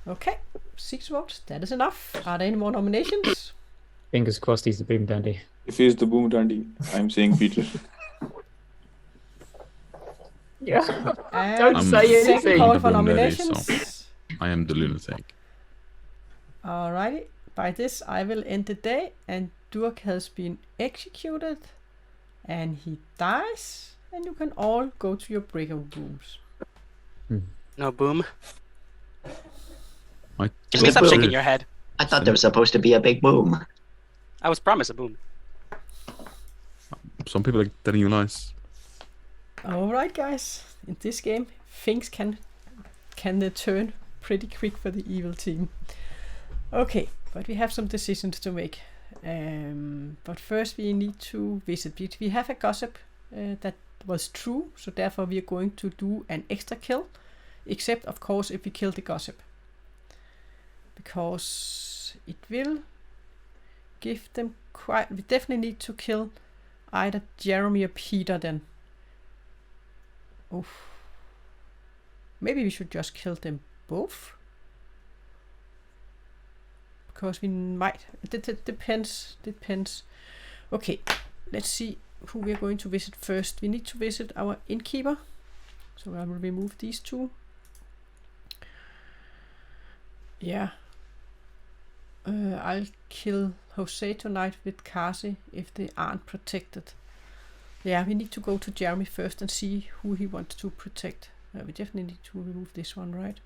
Okay, 6 votes. That is enough. Are there any more nominations? Fingers crossed he's the Boomdandy. If he's the Boomdandy, I'm saying Peter. Yeah. And Don't say second anything. call The for Boomdandy, nominations. so I am the lunatic. Alrighty. By this, I will end the day, and Durk has been executed, and he dies, and you can all go to your breakout rooms. No boom. I Can you stop boom. shaking your head? I thought there was supposed to be a big boom. I was promised a boom. Some people are telling you lies. Alright, guys. In this game, things can turn pretty quick for the evil team. Okay, but we have some decisions to make. But first we need to visit. We have a gossip that was true, so therefore we are going to do an extra kill. Except, of course, if we kill the gossip. Because it will give them quite... We definitely need to kill either Jeremy or Peter then. Oof. Maybe we should just kill them both. Because we might... It depends. Okay, let's see who we are going to visit first. We need to visit our Innkeeper. So I will remove these two. Yeah. I'll kill Jose tonight with Kasi if they aren't protected. Yeah, we need to go to Jeremy first and see who he wants to protect. We definitely need to remove this one, right?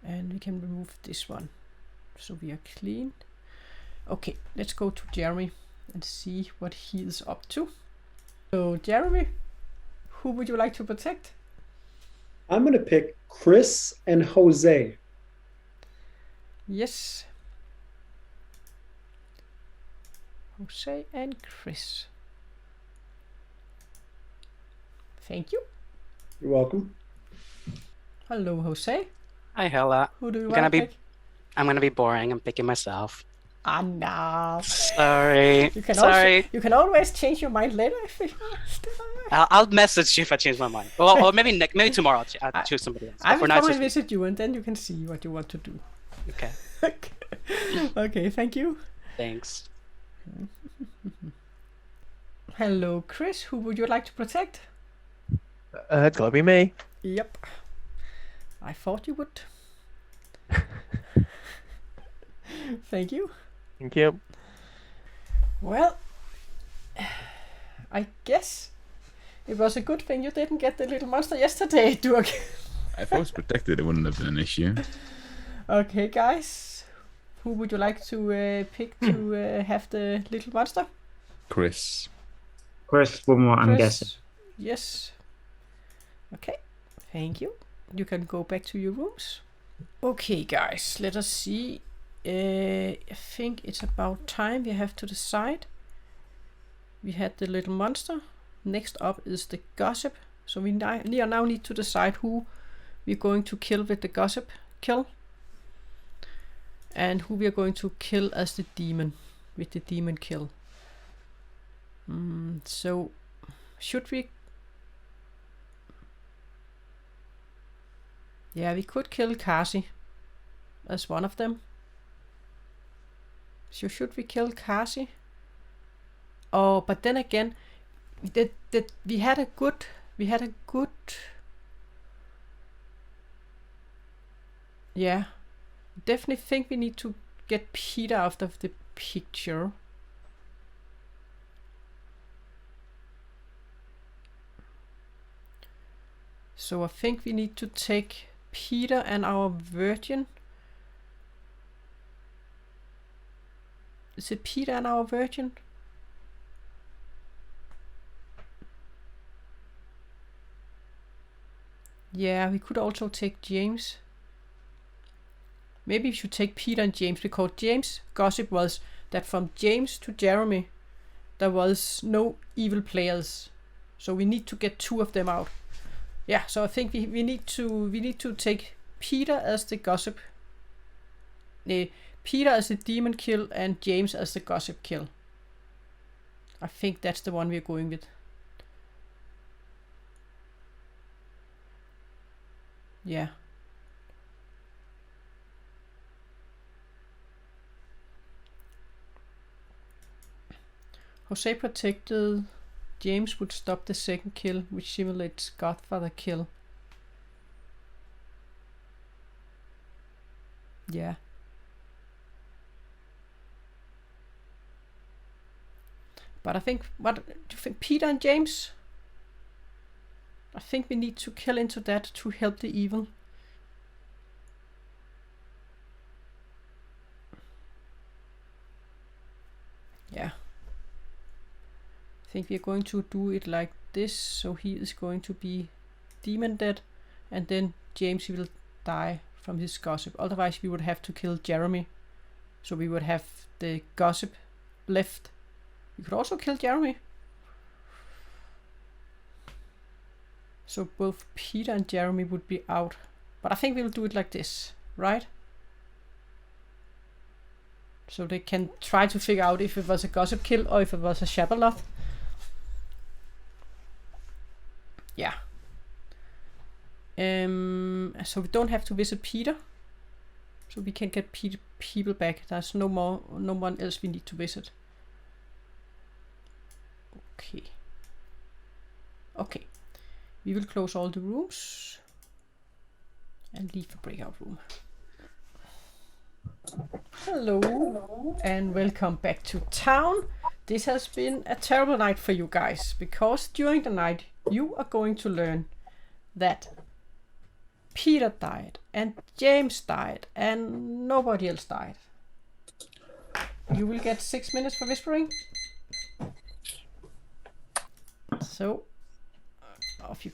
And we can remove this one. So we are clean. Okay, let's go to Jeremy and see what he is up to. So Jeremy, who would you like to protect? I'm going to pick Chris and Jose. Yes. Jose and Chris. Thank you. You're welcome. Hello, Jose. Hi, Helle. Who do you I'm want to gonna pick? I'm gonna be boring. I'm picking myself. Ah, no. Sorry. You can Sorry. Also, you can always change your mind later if you I'll message you if I change my mind. Or maybe maybe tomorrow I'll choose somebody else. I will now come it's and just- visit you, and then you can see what you want to do. Okay. Okay, thank you. Thanks. Hello, Chris. Who would you like to protect? It's gotta be me. Yep. I thought you would. Thank you. Thank you. Well, I guess it was a good thing you didn't get the little monster yesterday, Durk. If I was protected, it wouldn't have been an issue. Okay, guys. Who would you like to pick to have the little monster? Chris. Chris, one more, I'm Chris? guessing. Yes. Okay, thank you. You can go back to your rooms. Okay, guys, let us see. I think it's about time we have to decide. We had the little monster. Next up is the gossip. So we now need to decide who we're going to kill with the gossip kill. And who we are going to kill as the demon with the demon kill. So should we... Yeah, we could kill Kasi as one of them. So should we kill Kasi? Oh, but then again, we had a good. Yeah, definitely think we need to get Peter out of the picture. So I think we need to take Peter and our virgin. Is it Peter and our virgin? Yeah, we could also take James. Maybe we should take Peter and James, because James' gossip was that from James to Jeremy there was no evil players. So we need to get two of them out. Yeah, so I think we need to take Peter as the gossip. Peter as the demon kill and James as the gossip kill. I think that's the one we're going with. Yeah. Jose protected. James would stop the second kill, which simulates Godfather kill. Yeah. But I think, what do you think, Peter and James? I think we need to kill into that to help the evil. think we're going to do it like this. So he is going to be demon dead, and then James will die from his gossip. Otherwise, we would have to kill Jeremy. So we would have the gossip left. We could also kill Jeremy. So both Peter and Jeremy would be out. But I think we'll do it like this, right? So they can try to figure out if it was a gossip kill or if it was a Shabaloth. Yeah. So we don't have to visit Peter. So we can get people back. There's no one else we need to visit. Okay. Okay. We will close all the rooms and leave the breakout room. Hello and welcome back to town. This has been a terrible night for you guys, because during the night you are going to learn that Peter died and James died and nobody else died. You will get 6 minutes for whispering. So, off you.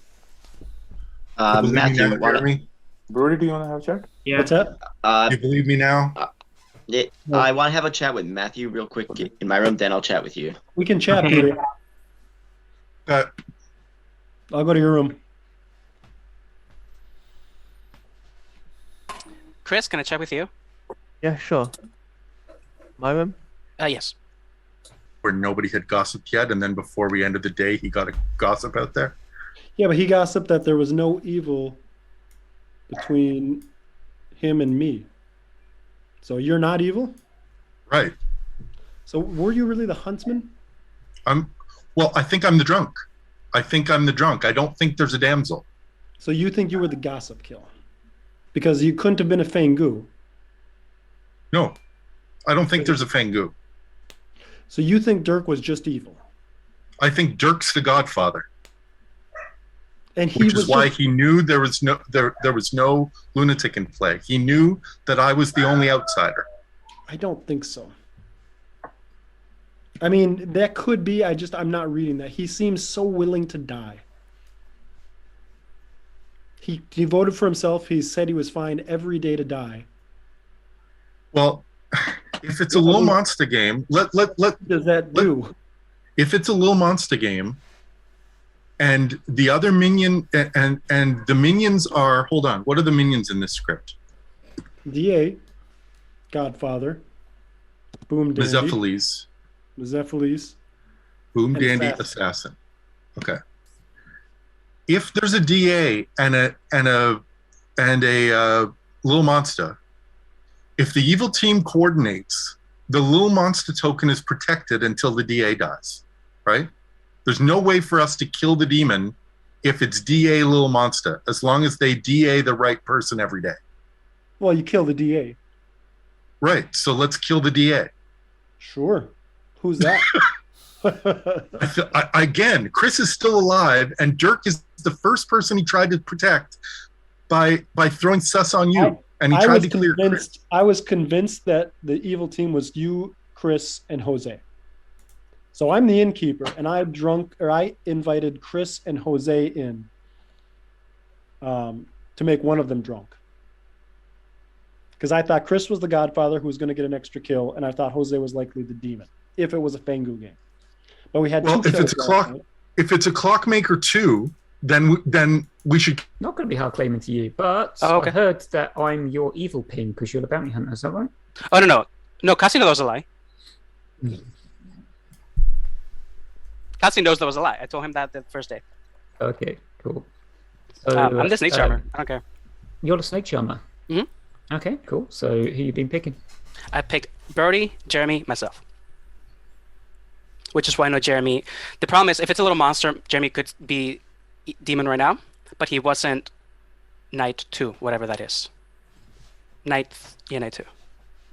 Matthew, Jeremy? Brody, do you want to have a chat? Yeah. What's up? You believe me now? Yeah, I want to have a chat with Matthew real quick in my room, then I'll chat with you. We can chat, Peter. I'll go to your room. Chris, can I chat with you? Yeah, sure. My room? Yes. Where nobody had gossiped yet, and then before we ended the day, he got a gossip out there. Yeah, but he gossiped that there was no evil between him and me. So you're not evil? Right. So were you really the huntsman? Well, I think I'm the drunk. I don't think there's a damsel. So you think you were the gossip kill? Because you couldn't have been a Fangu. No, I don't think there's a Fangu. So you think Dirk was just evil? I think Dirk's the Godfather. And he which was is why just... he knew there was no lunatic in play. He knew that I was the only outsider. I don't think so. I mean, that could be. I'm not reading that. He seems so willing to die. He voted for himself. He said he was fine every day to die. Well, if it's a little Monsta game, what does that do? If it's a little Monsta game, and the other minion and the minions are, hold on, what are the minions in this script? DA, Godfather, Mezepheles, Boomdandy, Assassin. Okay. If there's a DA and a little Monsta, if the evil team coordinates, the little Monsta token is protected until the DA dies, right? There's no way for us to kill the demon if it's DA little Monsta, as long as they DA the right person every day. Well, you kill the DA. Right, so let's kill the DA. Sure. Who's that? Again, Chris is still alive, and Dirk is the first person he tried to protect by throwing sus on you, and he tried to clear Chris. I was convinced that the evil team was you, Chris, and Jose. So I'm the innkeeper, and I invited Chris and Jose in to make one of them drunk. Because I thought Chris was the Godfather who was going to get an extra kill, and I thought Jose was likely the demon, if it was a Fangu game. But we had if it's a Clockmaker 2, then we should. Not going to be hard claiming to you, but I heard that I'm your evil pin because you're the bounty hunter. Is that right? Oh no, Cassie knows that was a lie. Cassie knows that was a lie. I told him that the first day. Okay, cool. So, I'm the snake charmer. I don't care. You're the snake charmer. Mm-hmm. Okay, cool. So who you been picking? I picked Brody, Jeremy, myself. Which is why I know Jeremy. The problem is, if it's a little monster, Jeremy could be demon right now, but he wasn't Knight 2, whatever that is. Knight 2.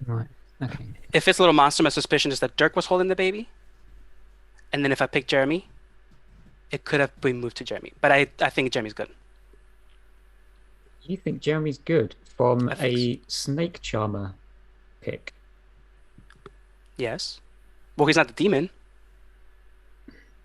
Right. Okay. If it's a little monster, my suspicion is that Dirk was holding the baby. And then if I pick Jeremy, it could have been moved to Jeremy. But I think Jeremy's good. You think Jeremy's good from a snake charmer pick? Yes. Well, he's not the demon.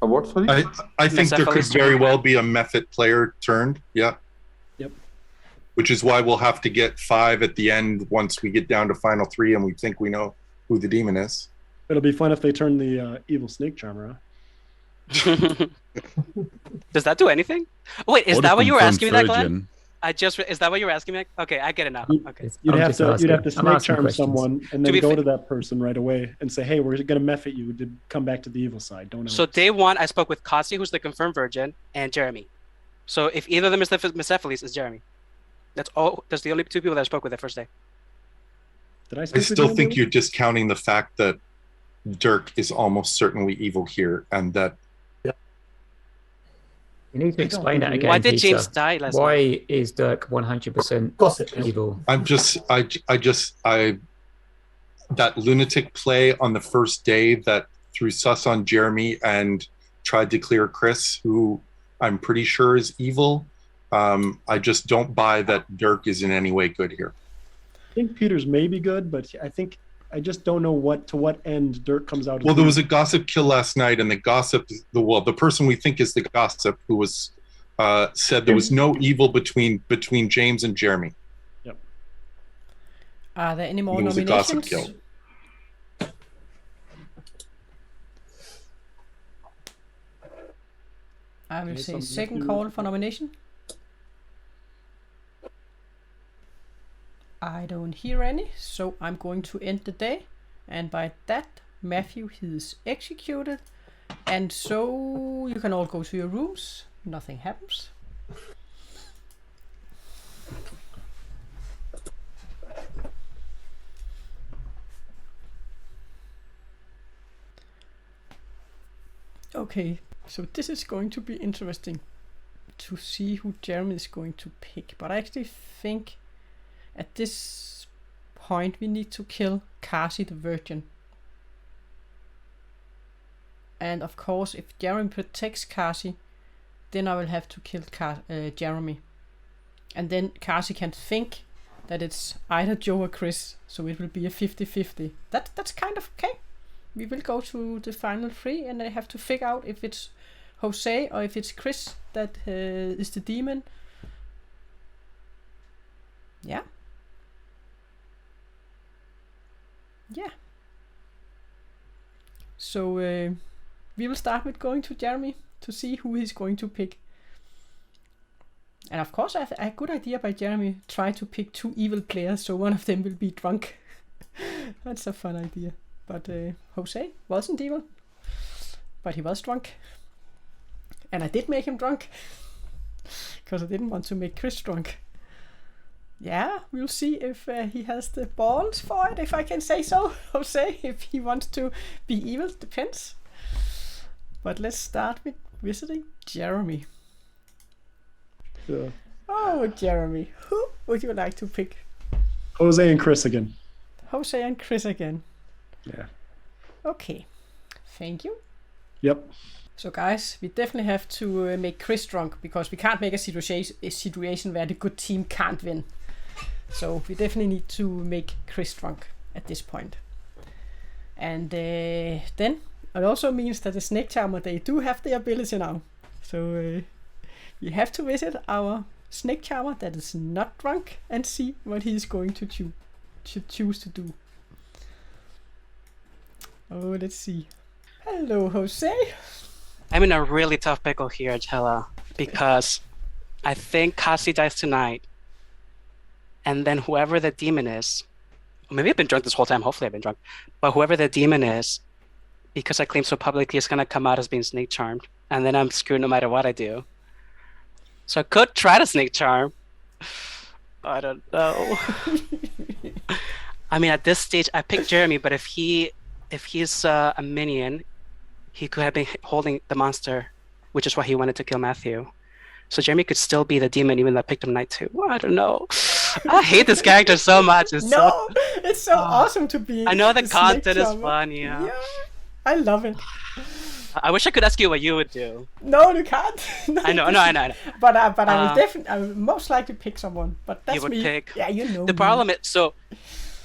What, sorry? I think there could very well be a method player turned. Yeah. Yep. Which is why we'll have to get 5 at the end once we get down to final 3 and we think we know who the demon is. It'll be fun if they turn the evil snake charmer. Does that do anything? Oh, wait, is Or that the what you were asking me that, confirmed Glenn? Is that what you were asking me? Okay, I get it now. Okay. You'd I'm have just to asking. snake I'm charm asking someone and To then be go fa- to that person right away and say, "Hey, we're gonna method you to come back to the evil side." Don't know. So day one, I spoke with Kasi, who's the confirmed virgin, and Jeremy. So if either of them is the Mezepheles, it's Jeremy. That's all. That's the only 2 people that I spoke with the first day. Did I? I speak with still you, think David? you're discounting the fact that Dirk is almost certainly evil here, and that You need to explain that think again. Why did Peter. James die last night? Why is Dirk 100% Gossip. evil? that lunatic play on the first day that threw sus on Jeremy and tried to clear Chris, who I'm pretty sure is evil. I just don't buy that Dirk is in any way good here. I think Peter's maybe good, but I just don't know to what end Dirk comes out. Well, there was a gossip kill last night, and the person we think is the gossip who was said there was no evil between James and Jeremy. Yep. Are there any more It was a gossip nominations? kill. I will Okay, say so second Matthew- call for nomination. I don't hear any, so I'm going to end the day. And by that, Matthew is executed. And so you can all go to your rooms. Nothing happens. Okay, so this is going to be interesting to see who Jeremy is going to pick. But I actually think at this point we need to kill Kasi the Virgin. And of course, if Jeremy protects Kasi, then I will have to kill Jeremy. And then Kasi can think that it's either Joe or Chris, so it will be a 50-50. That's kind of okay. We will go to the final 3, and I have to figure out if it's Jose or if it's Chris that is the demon. Yeah. Yeah. So we will start with going to Jeremy to see who he's going to pick. And of course, I have a good idea by Jeremy. Try to pick 2 evil players, so one of them will be drunk. That's a fun idea. But Jose wasn't evil, but he was drunk. And I did make him drunk, because I didn't want to make Chris drunk. Yeah, we'll see if he has the balls for it, if I can say so. Jose, if he wants to be evil, depends. But let's start with visiting Jeremy. Yeah. Oh, Jeremy, who would you like to pick? Jose and Chris again. Jose and Chris again. Yeah. Okay, thank you. Yep. So guys, we definitely have to make Chris drunk, because we can't make a situation where the good team can't win. So we definitely need to make Chris drunk at this point. And then it also means that the Snake Charmer, they do have the ability now. So we have to visit our Snake Charmer that is not drunk and see what he's going to choose to do. Oh, let's see. Hello, Jose. I'm in a really tough pickle here, Helle, because I think Kasi dies tonight, and then whoever the demon is, maybe I've been drunk this whole time, hopefully I've been drunk, but whoever the demon is, because I claim so publicly, is going to come out as being snake charmed, and then I'm screwed no matter what I do. So I could try to snake charm. I don't know. I mean, at this stage, I picked Jeremy, but if he's a minion, he could have been holding the monster, which is why he wanted to kill Matthew. So Jeremy could still be the demon, even though I picked him night 2. I don't know. I hate this character so much. It's so awesome to be. I know the Snake content is Charmer. fun, yeah. I love it. I wish I could ask you what you would do. No, you can't. I know. But I will definitely, I will most likely pick someone. But that's You would me. pick. Yeah, you know. The problem is,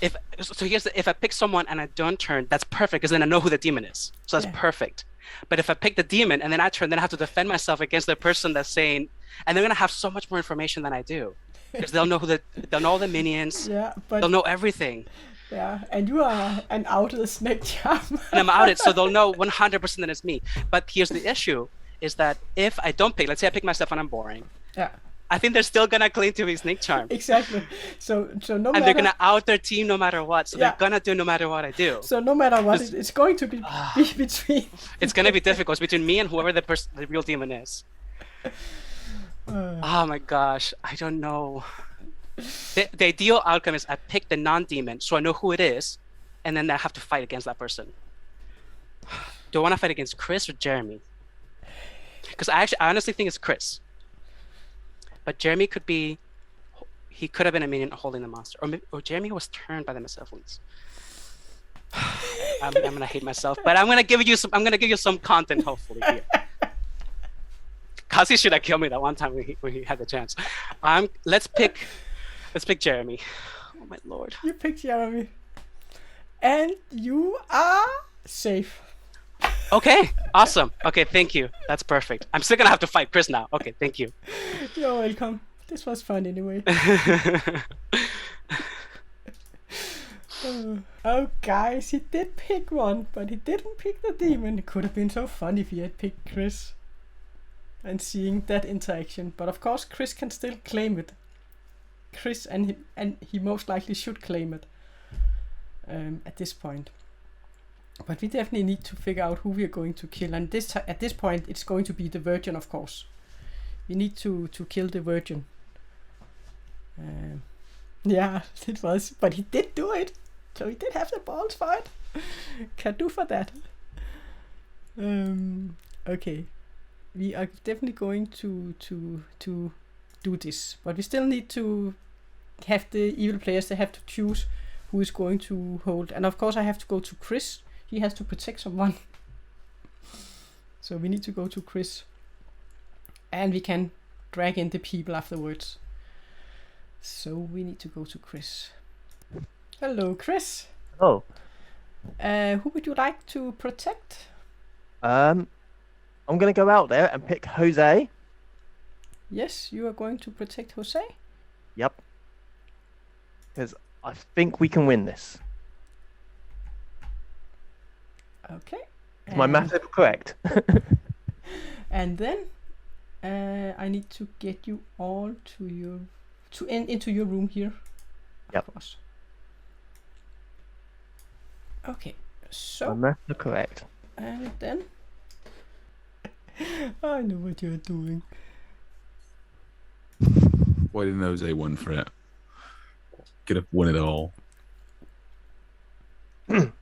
if I pick someone and I don't turn, that's perfect, because then I know who the demon is. So that's perfect. But if I pick the demon and then I turn, then I have to defend myself against the person that's saying, and they're gonna have so much more information than I do, because they'll know they'll know all the minions. Yeah, but they'll know everything. Yeah, and you are an outed snake charm. And I'm outed, so they'll know 100% that it's me. But here's the issue: is that if I don't pick, let's say I pick myself and I'm boring. Yeah. I think they're still gonna claim to be snake charm. Exactly. So no matter. And they're gonna out their team no matter what. So they're gonna do no matter what I do. So no matter what, it's going to be between. It's gonna be difficult. It's between me and whoever the real demon is. Oh my gosh, I don't know. The ideal outcome is I pick the non-demon, so I know who it is, and then I have to fight against that person. Do I want to fight against Chris or Jeremy? Because I honestly think it's Chris. But Jeremy could have been a minion holding the monster, or Jeremy was turned by the Mezepheles. I'm gonna hate myself, but I'm gonna give you some content hopefully here. Kazi should have killed me that one time when he had the chance. Let's pick Jeremy. Oh my lord. You pick Jeremy, and you are safe. Okay, awesome. Okay, thank you. That's perfect. I'm still gonna have to fight Chris now. Okay, thank you. You're welcome. This was fun anyway. Oh, guys, he did pick one, but he didn't pick the demon. It could have been so fun if he had picked Chris and seeing that interaction. But of course, Chris can still claim it. Chris and he most likely should claim it at this point. But we definitely need to figure out who we are going to kill. And at this point, it's going to be the Virgin, of course. We need to kill the Virgin. Yeah, it was. But he did do it. So he did have the balls for it. Can do for that. Okay. We are definitely going to do this. But we still need to have the evil players. They have to choose who is going to hold. And of course I have to go to Chris. He has to protect someone. So we need to go to Chris. And we can drag in the people afterwards. So we need to go to Chris. Hello, Chris. Oh. Who would you like to protect? I'm going to go out there and pick Jose. Yes, you are going to protect Jose? Yep. Because I think we can win this. Okay. Is my math correct? And then I need to get you all into your room here. Yep. Of course. Okay. So my math are correct. And then I know what you're doing. Why didn't Jose win for it? Could have won it all. Come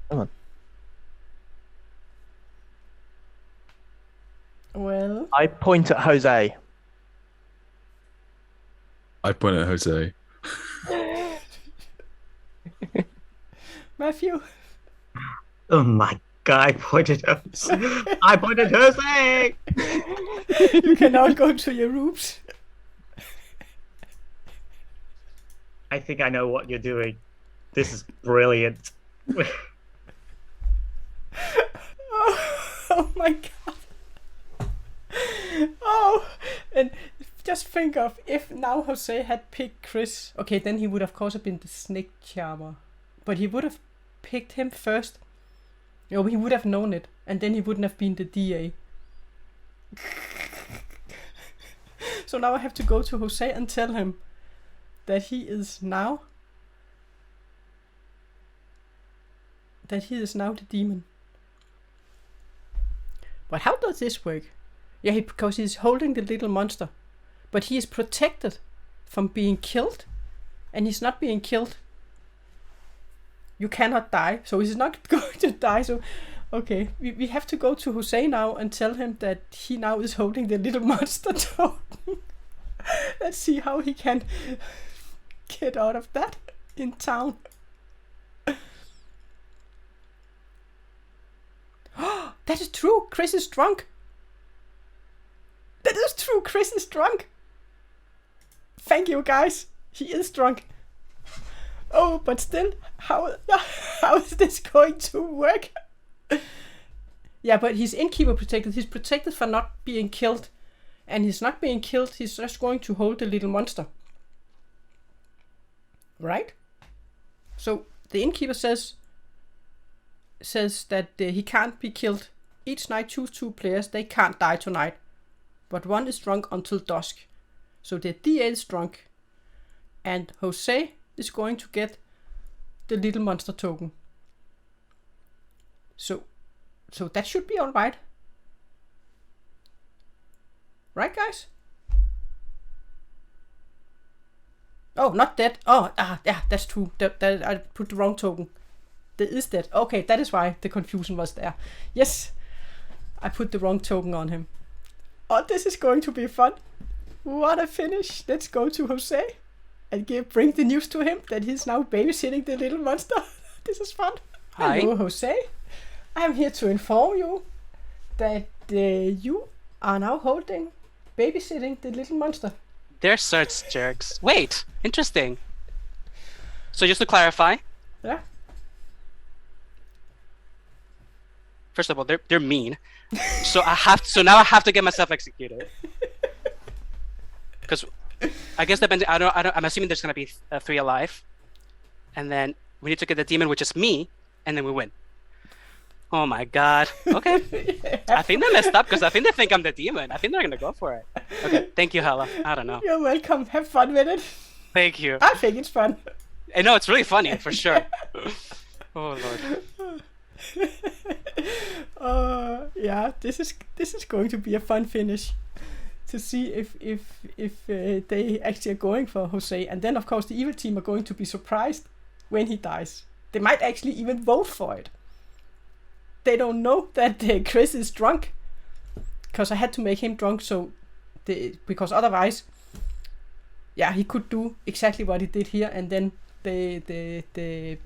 on. Well, I point at Jose. I point at Jose. Matthew. Oh my god, I pointed Jose. I pointed Jose! You cannot go to your rooms. I think I know what you're doing. This is brilliant. Oh my god. Oh, and just think of if now Jose had picked Chris. Okay, then he would of course have been the snake charmer. But he would have picked him first. No, he would have known it. And then he wouldn't have been the DA. So now I have to go to Jose and tell him that he is now the demon. But how does this work? Yeah, because he's holding the little monster. But he is protected from being killed. And he's not being killed. You cannot die. So he's not going to die. So, okay. We have to go to Jose now and tell him that he now is holding the little monster token. Let's see how he can get out of that in town. That is true. Chris is drunk. That is true. Chris is drunk. Thank you, guys. He is drunk. Oh, but still, how is this going to work? Yeah, but he's Innkeeper protected. He's protected for not being killed. And he's not being killed. He's just going to hold the little monster. Right? So the Innkeeper says that he can't be killed. Each night choose 2 players. They can't die tonight. But one is drunk until dusk. So the DA is drunk. And Jose is going to get the little monster token. So that should be alright. Right, guys? Oh, not dead. Oh, yeah, that's true. That I put the wrong token. That is dead. Okay, that is why the confusion was there. Yes, I put the wrong token on him. Oh, this is going to be fun. What a finish. Let's go to Jose and bring the news to him that he's now babysitting the little monster. This is fun. Hi. Hello, Jose. I'm here to inform you that you are now babysitting the little monster. They're such jerks. Wait, interesting. So just to clarify. Yeah. First of all, they're mean. So now I have to get myself executed. Because I guess depending, I'm assuming there's gonna be 3 alive, and then we need to get the demon, which is me, and then we win. Oh my god. Okay. I think they messed up because I think they think I'm the demon. I think they're gonna go for it. Okay. Thank you, Helle. I don't know. You're welcome. Have fun with it. Thank you. I think it's fun. I know it's really funny for sure. Oh lord. Yeah, this is going to be a fun finish to see if they actually are going for Jose, and then of course the evil team are going to be surprised when he dies. They might actually even vote for it. They don't know that Chris is drunk, because I had to make him drunk, because otherwise, yeah, he could do exactly what he did here, and then the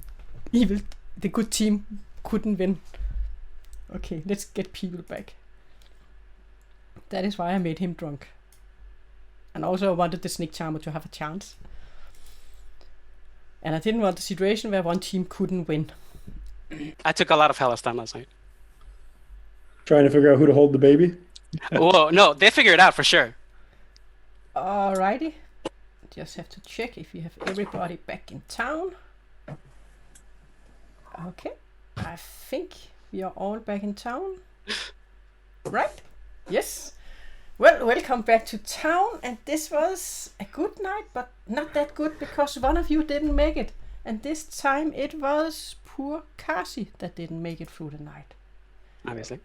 good team couldn't win. Okay, let's get people back. That is why I made him drunk. And also I wanted the Snake Charmer to have a chance. And I didn't want a situation where one team couldn't win. I took a lot of Helle's time last night. Trying to figure out who to hold the baby? Whoa, no, they figured it out for sure. Alrighty. Just have to check if you have everybody back in town. Okay. I think we are all back in town. Right? Yes. Well, welcome back to town. And this was a good night, but not that good because one of you didn't make it. And this time it was poor Kasi that didn't make it through the night. Obviously.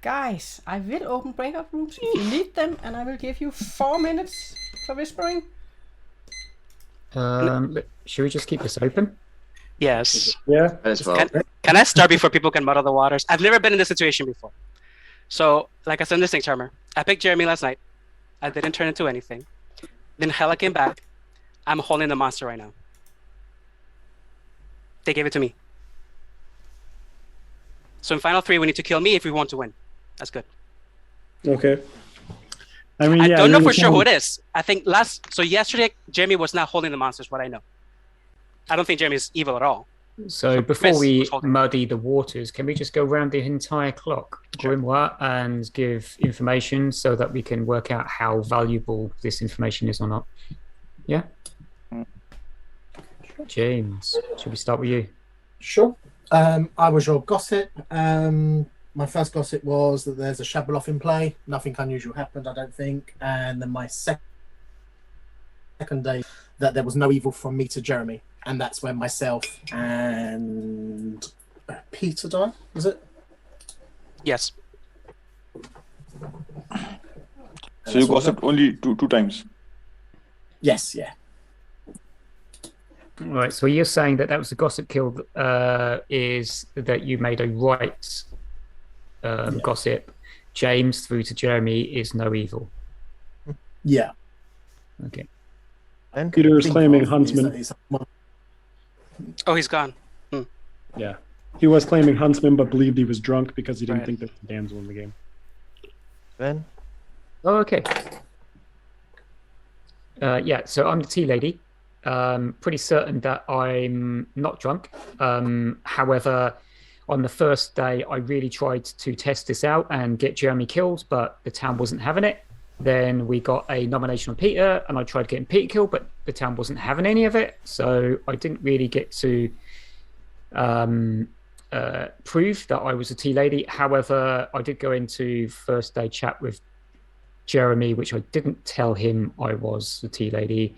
Guys, I will open breakout rooms if you need them, and I will give you 4 minutes for whispering. Should we just keep this open? Yes. Yeah. As well. Can I start before people can muddle the waters? I've never been in this situation before. So, like I said in the Snake Charmer, I picked Jeremy last night. I didn't turn into anything. Then Helle came back. I'm holding the monster right now. They gave it to me. So in final 3, we need to kill me if we want to win. That's good. Okay. I mean, I yeah, don't know for sure who it is. I think yesterday, Jeremy was not holding the monsters, what I know. I don't think Jeremy's evil at all. So before we muddy the waters, can we just go around the entire clock, Grimoire, and give information so that we can work out how valuable this information is or not? Yeah? James, should we start with you? Sure. I was your gossip. My first gossip was that there's a Shabaloth in play. Nothing unusual happened, I don't think. And then my second day, that there was no evil from me to Jeremy. And that's when myself and Peter died, was it? Yes. So you gossiped only two times? Yes, yeah. Right, so you're saying that was the gossip kill is that you made a right gossip. James through to Jeremy is no evil. Yeah. Okay. And Peter is claiming Huntsman. Oh, he's gone. Yeah. He was claiming Huntsman, but believed he was drunk because he didn't think there was a damsel in the game. Ben? Oh, okay. Yeah, so I'm the tea lady. Pretty certain that I'm not drunk. However, on the first day, I really tried to test this out and get Jeremy killed, but the town wasn't having it. Then we got a nomination on Peter, and I tried getting Peter killed, but the town wasn't having any of it. So I didn't really get to prove that I was a tea lady. However, I did go into first day chat with Jeremy, which I didn't tell him I was the tea lady.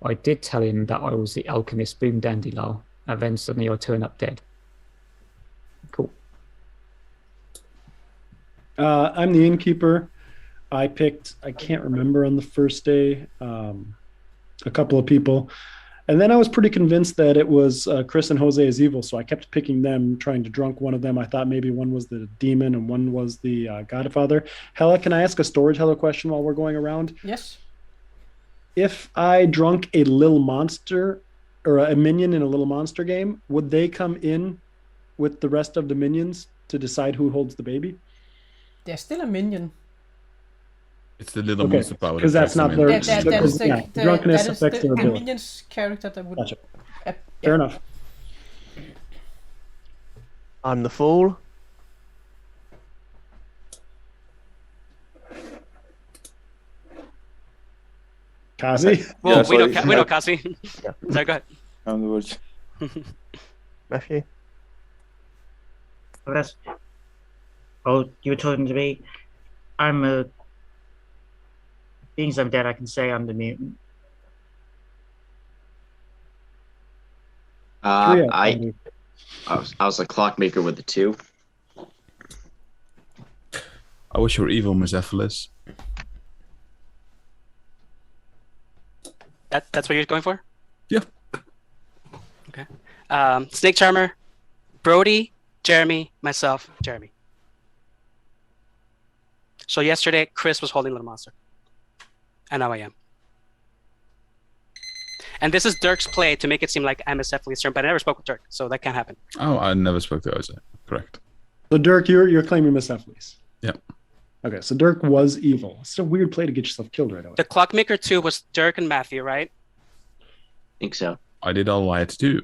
I did tell him that I was the Alchemist Boomdandy lol, and then suddenly I turn up dead. Cool. I'm the Innkeeper. I can't remember on the first day, a couple of people. And then I was pretty convinced that it was Chris and Jose as evil, so I kept picking them, trying to drunk one of them. I thought maybe one was the demon and one was the Godfather. Helle, can I ask a Storyteller question while we're going around? Yes. If I drunk a little monster or a minion in a little monster game, would they come in with the rest of the minions to decide who holds the baby? They're still a minion. It's the little monster power. Because that's not their... drunkenness affects their the ability. minion's character that would... Gotcha. Fair enough. I'm the fool. Kazi? Well, Yeah, we know sorry. we know Kasi. Yeah. So go ahead. I'm the verge. Matthew. Oh, you were talking to me. Being I'm dead, I can say I'm the mutant. I was the Clockmaker with the 2. I wish you were evil, Mezepheles. That's what you're going for? Yeah. Okay. Snake Charmer, Brody, Jeremy, myself, Jeremy. So yesterday, Chris was holding Little Monster. And now I am. And this is Dirk's play to make it seem like I'm Mezepheles' turn, but I never spoke with Dirk, so that can't happen. Oh, I never spoke to Jose. Correct. So Dirk, you're claiming Mezepheles. Yep. Okay, so Dirk was evil. It's a weird play to get yourself killed right away. The Clockmaker 2 was Dirk and Matthew, right? I think so. I did all I had to do.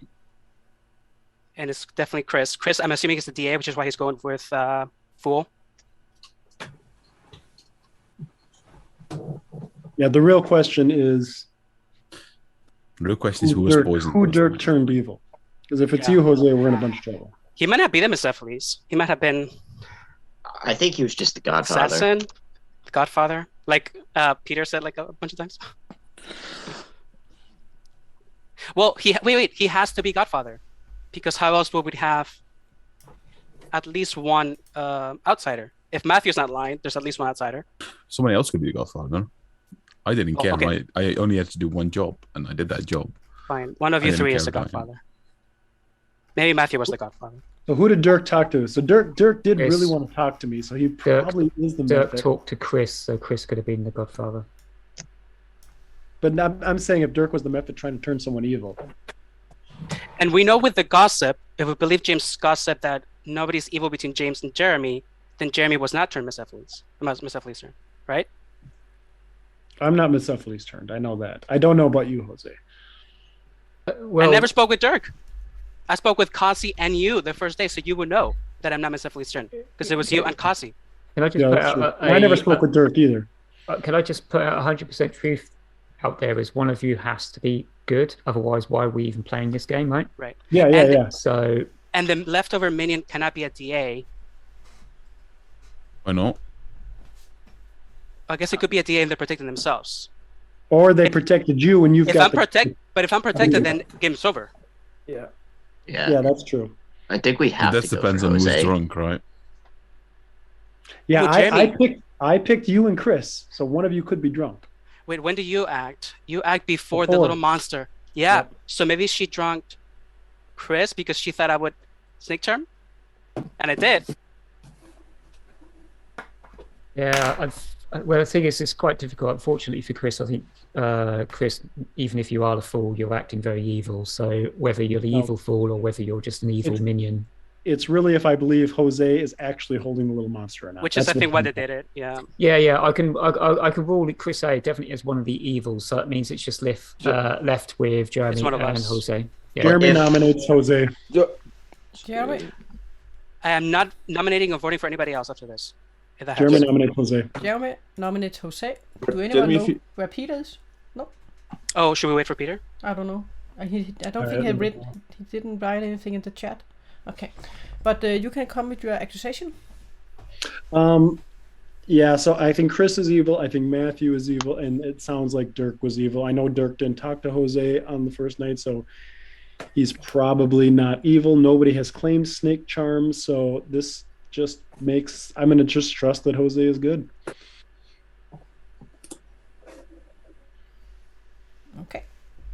And it's definitely Chris. Chris, I'm assuming it's the DA, which is why he's going with Fool. Yeah, the real question is... The real question is who was poisoned. Who Dirk turned evil? Because if it's you, Jose, we're in a bunch of trouble. He might not be the Mezepheles. He might have been... I think he was just the Godfather. Assassin, Godfather, like Peter said like a bunch of times. Well, he has to be Godfather, because how else would we have at least one outsider? If Matthew's not lying, there's at least one outsider. Somebody else could be the Godfather. I didn't care. Okay. I only had to do one job, and I did that job. Fine. One of you three is the Godfather. Maybe Matthew was the Godfather. So who did Dirk talk to? So Dirk did Yes. really want to talk to me, so he probably is the Dirk mythic. talked to Chris, so Chris could have been the Godfather. But I'm saying if Dirk was the method trying to turn someone evil. And we know with the gossip, if we believe James' gossip that nobody's evil between James and Jeremy, then Jeremy was not turned Mezepheles' turn, right? I'm not Mezepheles turned. I know that. I don't know about you, Jose. Well, I never spoke with Dirk. I spoke with Kasi and you the first day, so you would know that I'm not Mezepheles' turn, because it was you and Kasi. Can I just Yeah, put that's out true. I never spoke with Dirk either. Can I just put out 100% truth out there? Is one of you has to be good, otherwise why are we even playing this game, right? Right. Yeah. So And the leftover minion cannot be a DA. Why not? I guess it could be a DA and they're protecting themselves. Or they protected you and you've If got I'm protected, then game's over. Yeah. Yeah. Yeah, that's true. I think we have That to go depends for on who's Jose. drunk, right? Yeah, Well, I picked you and Chris, so one of you could be drunk. Wait, when do you act? You act before the Before. little monster. Yeah. Yep. So maybe she drunked Chris because she thought I would snake charm, and I did. yeah, well, the thing is, it's quite difficult. Unfortunately for Chris, I think Chris, even if you are the fool, you're acting very evil. So whether you're the evil fool or whether you're just an evil minion, It's really if I believe Jose is actually holding the little monster or not. Which is, I That's think, what why they did it. Yeah. yeah, I can rule Chris A definitely as one of the evils. So it means it's just left with Jeremy It's one of and us. Jose. Yeah. Jeremy nominates Jose. Jeremy? I am not nominating or voting for anybody else after this. If that Jeremy helps. nominate Jose. Jeremy nominates Jose. But Do anyone Jeremy, know if you- where Peter is? No, Oh, should we wait for Peter? I don't know. I don't think he didn't write anything in the chat. Okay, but you can come with your accusation. Yeah, so I think Chris is evil. I think Matthew is evil, and it sounds like Dirk was evil. I know Dirk didn't talk to Jose on the first night, so he's probably not evil. Nobody has claimed snake charms, so this just makes I'm gonna just trust that Jose is good. Okay,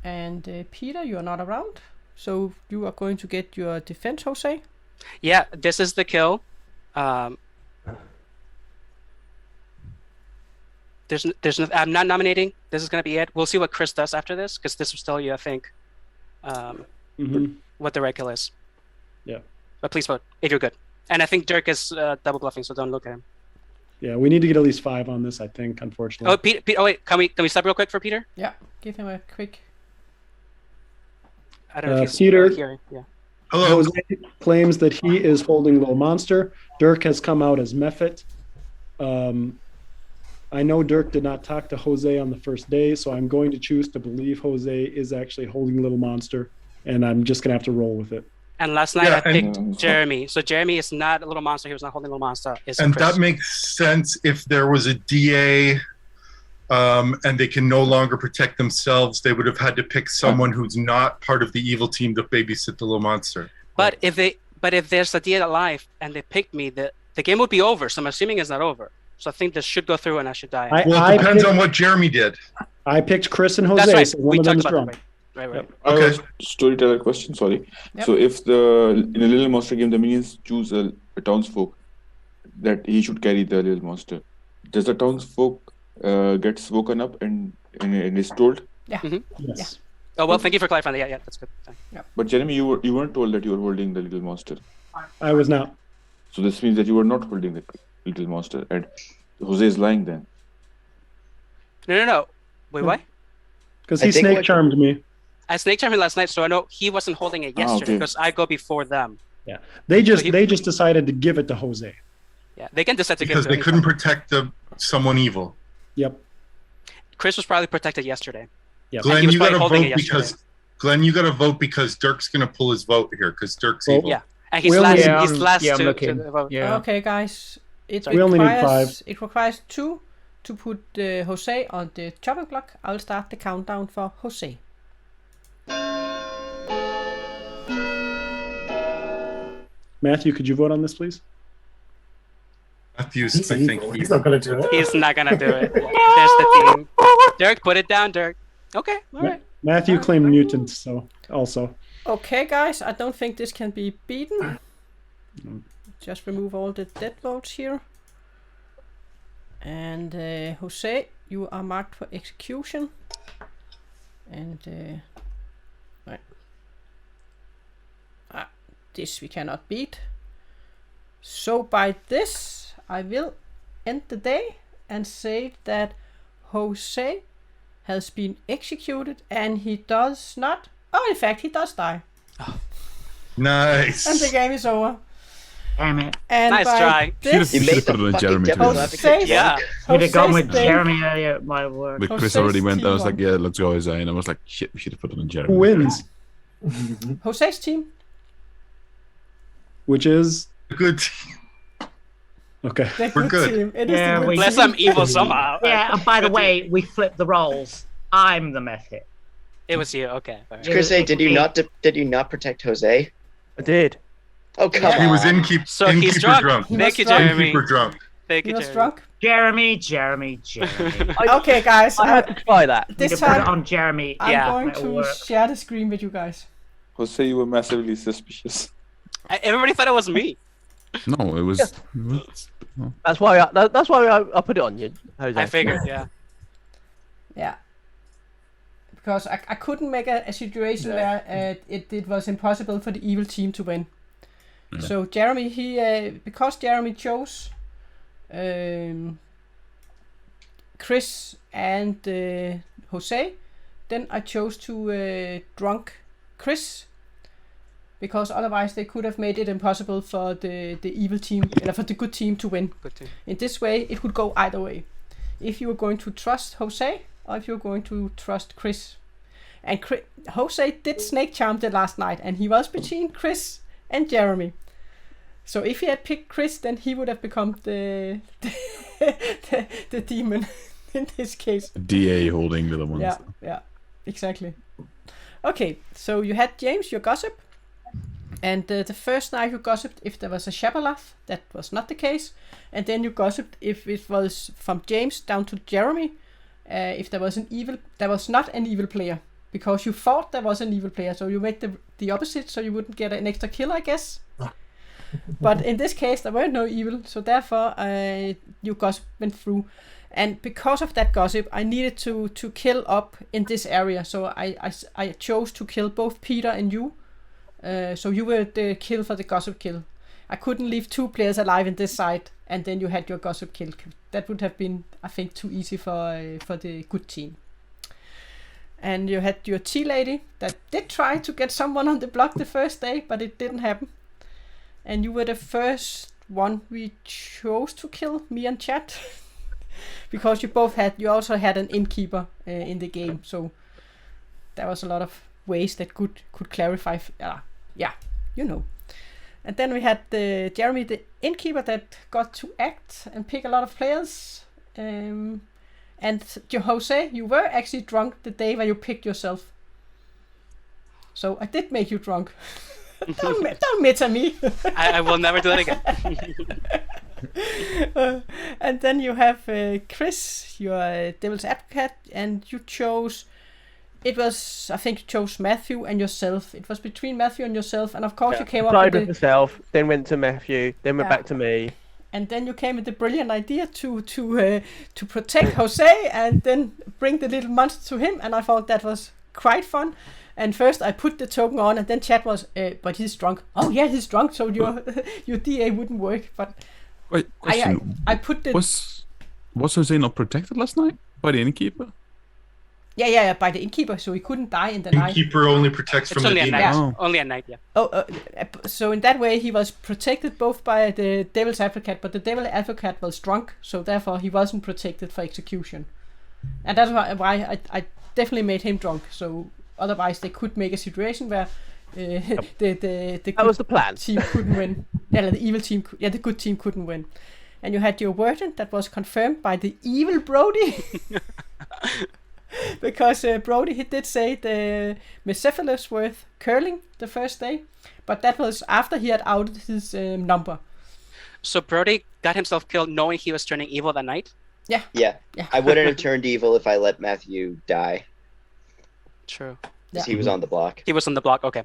and Peter, you are not around, so you are going to get your defense, Jose. Yeah, this is the kill. I'm not nominating. This is gonna be it. We'll see what Chris does after this, because this will tell you, I think, what the right kill is. Yeah. But please vote if you're good. And I think Dirk is double bluffing, so don't look at him. Yeah, we need to get at least 5 on this, I think, unfortunately. Oh, Pete, oh wait, can we stop real quick for Peter? Yeah, give him a quick. I don't know if he's Peter, hearing. Yeah. Hello. Jose claims that he is holding Little Monster. Dirk has come out as Mephit. I know Dirk did not talk to Jose on the first day, so I'm going to choose to believe Jose is actually holding Little Monster, and I'm just going to have to roll with it. And last night Yeah, I picked and- Jeremy. So Jeremy is not a little monster. He was not holding a little monster. It's And Chris. that makes sense if there was a DA and they can no longer protect themselves. They would have had to pick someone who's not part of the evil team to babysit the little monster. But if there's a DA alive and they picked me, the game would be over. So I'm assuming it's not over. So I think this should go through and I should die. Well, it depends on what Jeremy did. I picked Chris and Jose, That's right. so one We of them talked is about drunk. that. Right. Yep. Okay. Storyteller question, sorry. Yep. So if in a little monster game the minions choose a townsfolk that he should carry the little monster, does the townsfolk gets woken up and is told? Yeah. Yes. Oh well, thank you for clarifying that. Yeah, that's good. Thank you. But Jeremy, you weren't told that you were holding the little monster. I was not. So this means that you were not holding the little monster, and Jose is lying then. No. Wait, what? Because I he think snake what- charmed me. I snake charmed him last night, so I know he wasn't holding it yesterday okay. because I go before them. Yeah. They just he- they just decided to give it to Jose. Yeah, they can decide to give Because it they to couldn't anyone. protect someone evil. Yep. Chris was probably protected yesterday. Yep. And Glenn, he was you probably got to holding vote it yesterday. because Dirk's going to pull his vote here because Dirk's evil. Yeah, and he's We'll last. need- He's last I'm to looking. the vote. Yeah. Okay, guys. It We only need requires 5. it requires 2 to put Jose on the chopping block. I'll start the countdown for Jose. Matthew, could you vote on this, please? Matthews, He's I think. evil. He's not going to do it. He's not gonna do it. There's the team. Dirk, put it down, Dirk. Okay, all right. Matthew claimed mutant, so also. Okay, guys. I don't think this can be beaten. Just remove all the dead votes here. And Jose, you are marked for execution. And right. This we cannot beat. So by this, I will end the day and say that Jose has been executed and he does not. Oh, in fact, he does die. Nice. And the game is over. Damn it. And Nice by try. this, You You should've made the put it on fucking Jeremy, to be devil honest. advocate Yeah. joke. You'd have gone with Jose's thing. Jeremy earlier at my work. But Chris Jose's already went. I was team like, yeah, let's go Jose. And I was like, shit, we should have put it on Jeremy. Who wins? Jose's team. Which is Good. okay. The We're good. Team. It is Yeah, the good Unless team. I'm evil somehow. Yeah, and by the Good way, we flipped the roles. I'm the method. It was you. Okay. All right. Chris, did you not protect Jose? I did. Oh come He was on. Innkeeper, So he's Innkeeper drunk. He Thank was you, drunk. Jeremy. Innkeeper drunk. Thank He you, was Jeremy. drunk. Jeremy. I, Okay, guys. I had to try that. Need This to put it time, on Jeremy. I'm Yeah. going It'll to work. share the screen with you guys. Jose, you were massively suspicious. Everybody thought it was me. No, it was. That's why I put it on you, Jose. I figured. Yeah. Yeah. Because I couldn't make a situation where it was impossible for the evil team to win. Yeah. So Jeremy, because Jeremy chose Chris and Jose, then I chose to drunk Chris because otherwise they could have made it impossible for the evil team, or for the good team to win. Good team. In this way, it would go either way. If you were going to trust Jose, or if you were going to trust Chris. And Jose did snake charm the last night, and he was between Chris and Jeremy. So if he had picked Chris, then he would have become the demon in this case. DA holding the other ones. Yeah, exactly. Okay, so you had James, your gossip, and the first night you gossiped if there was a Shabaloth. That was not the case. And then you gossiped if it was from James down to Jeremy, if there was not an evil player, because you thought there was an evil player, so you made the opposite, so you wouldn't get an extra kill, I guess. But in this case, there were no evil, so therefore your gossip went through. And because of that gossip, I needed to kill up in this area, so I chose to kill both Peter and you. So you were the kill for the gossip kill. I couldn't leave 2 players alive in this side, and then you had your gossip kill. That would have been, I think, too easy for the good team. And you had your tea lady that did try to get someone on the block the first day, but it didn't happen. And you were the first one we chose to kill, me and Chat, because you also had an innkeeper in the game, so there was a lot of ways that could clarify. And then we had Jeremy, the innkeeper, that got to act and pick a lot of players. And Jose, you were actually drunk the day where you picked yourself. So I did make you drunk. Don't meta me. I will never do that again. And then you have Chris, your devil's advocate, and you chose. I think you chose Matthew and yourself. It was between Matthew and yourself, and of course you came up with myself, then went to Matthew, then went back to me. And then you came with the brilliant idea to protect Jose and then bring the little monster to him, and I thought that was quite fun. And first I put the token on, and then chat was, but he's drunk. Oh yeah, he's drunk, so your DA wouldn't work. But wait, question. I put the was Jose not protected last night by the innkeeper? Yeah, by the innkeeper, so he couldn't die in the night. Innkeeper only protects from the only demons. at night. Only at night, yeah. So in that way he was protected both by the devil's advocate, but the devil's advocate was drunk, so therefore he wasn't protected for execution. And that's why I definitely made him drunk. So otherwise they could make a situation where the that was the plan. Team couldn't win. Yeah, the evil team. Yeah, the good team couldn't win. And you had your warden that was confirmed by the evil Brody. Because Brody, he did say the Mezepheles worth curling the first day, but that was after he had outed his number. So Brody got himself killed knowing he was turning evil that night? Yeah. I wouldn't have turned evil if I let Matthew die. True. Because he was on the block. He was on the block, okay.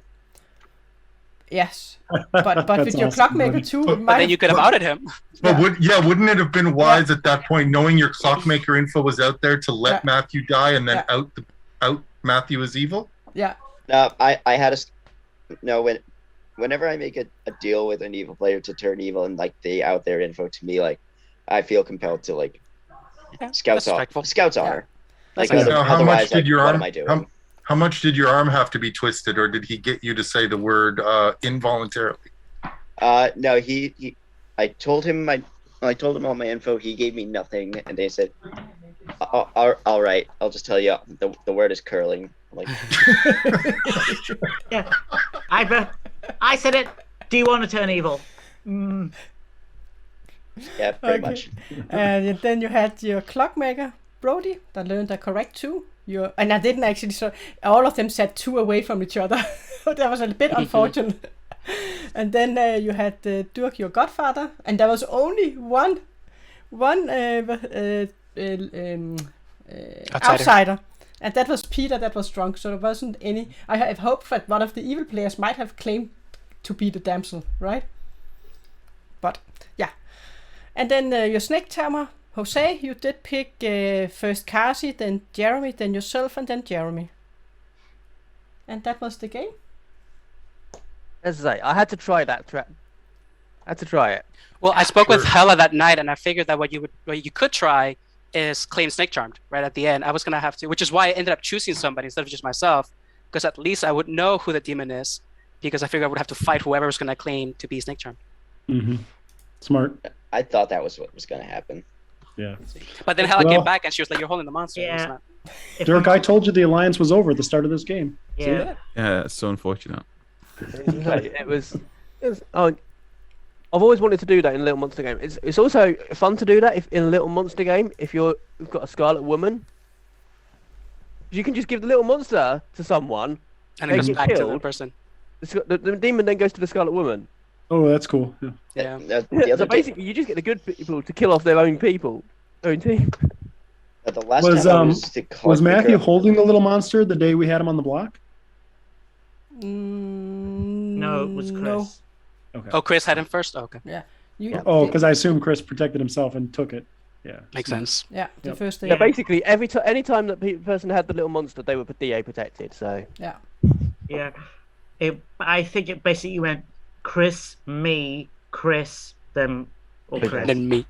Yes, but with your Clockmaker too, but then you could have outed him. But wouldn't it have been wise at that point, knowing your Clockmaker info was out there, to let Matthew die and then out Matthew as evil? Yeah. No, I had whenever I make a deal with an evil player to turn evil and like they out their info to me, like I feel compelled to like scouts honor. Like how much did your what arm? am I doing? How much did your arm have to be twisted, or did he get you to say the word involuntarily? No, I told him all my info. He gave me nothing, and they said, "All right, I'll just tell you. The word is curling." Like, yeah, I said it. Do you want to turn evil? Mm. Yeah, pretty much. And then you had your Clockmaker, Brody, that learned the correct 2. And I didn't actually, so all of them sat 2 away from each other. That was a bit unfortunate. And then you had Dirk, your Godfather, and there was only one outsider, and that was Peter that was drunk, so there wasn't any. I have hoped that one of the evil players might have claimed to be the Damsel, right? But yeah. And then your snake tamer, Jose, you did pick first Kasi, then Jeremy, then yourself, and then Jeremy. And that was the game. As I say, I had to try that. I had to try it. Well, I spoke with Helle that night, and I figured that what you could try is claim Snake Charmed right at the end. I was gonna have to, which is why I ended up choosing somebody instead of just myself, because at least I would know who the demon is, because I figured I would have to fight whoever was going to claim to be Snake Charm. Mm-hmm. Smart. I thought that was what was going to happen. Yeah. But then Helle came back and she was like, "You're holding the monster." Yeah. Dirk, I told you the alliance was over at the start of this game. Yeah. Yeah, it's so unfortunate. It was. Oh, I've always wanted to do that in a Little Monster game. It's also fun to do that if in a Little Monster game if you've got a Scarlet Woman. You can just give the Little Monster to someone, and it goes back to the person. The demon then goes to the Scarlet Woman. Oh, that's cool. Yeah. So basically, you just get the good people to kill off their own people, own team. The last time was Matthew holding the little monster the day we had him on the block? No, it was Chris. No. Okay. Oh, Chris had him first? Oh, okay. Yeah. Oh, because I assume Chris protected himself and took it. Yeah. Makes sense. Yeah, the first day. Yeah, basically, any time that person had the little monster, they were DA protected, so... Yeah. Yeah. I think it basically went Chris, me, Chris, then Chris. Then me.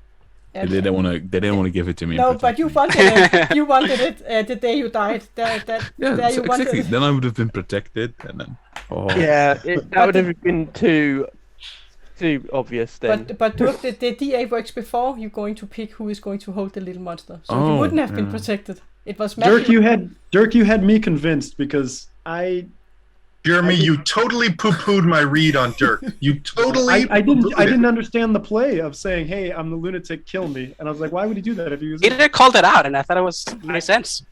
They didn't want to give it to me. No, but you wanted it. You wanted it the day you died. Yeah, there you wanted exactly. it. Then I would have been protected, and then. Oh. Yeah, that would have been too obvious then. But Dirk, the DA works before you're going to pick who is going to hold the little monster, so you wouldn't have been protected. It was Matthew. Dirk, you had me convinced because Jeremy, you totally poo-pooed my read on Dirk. You totally. I didn't understand the play of saying, "Hey, I'm the lunatic, kill me," and I was like, "Why would he do that if he was?" He didn't call it out, and I thought it made sense.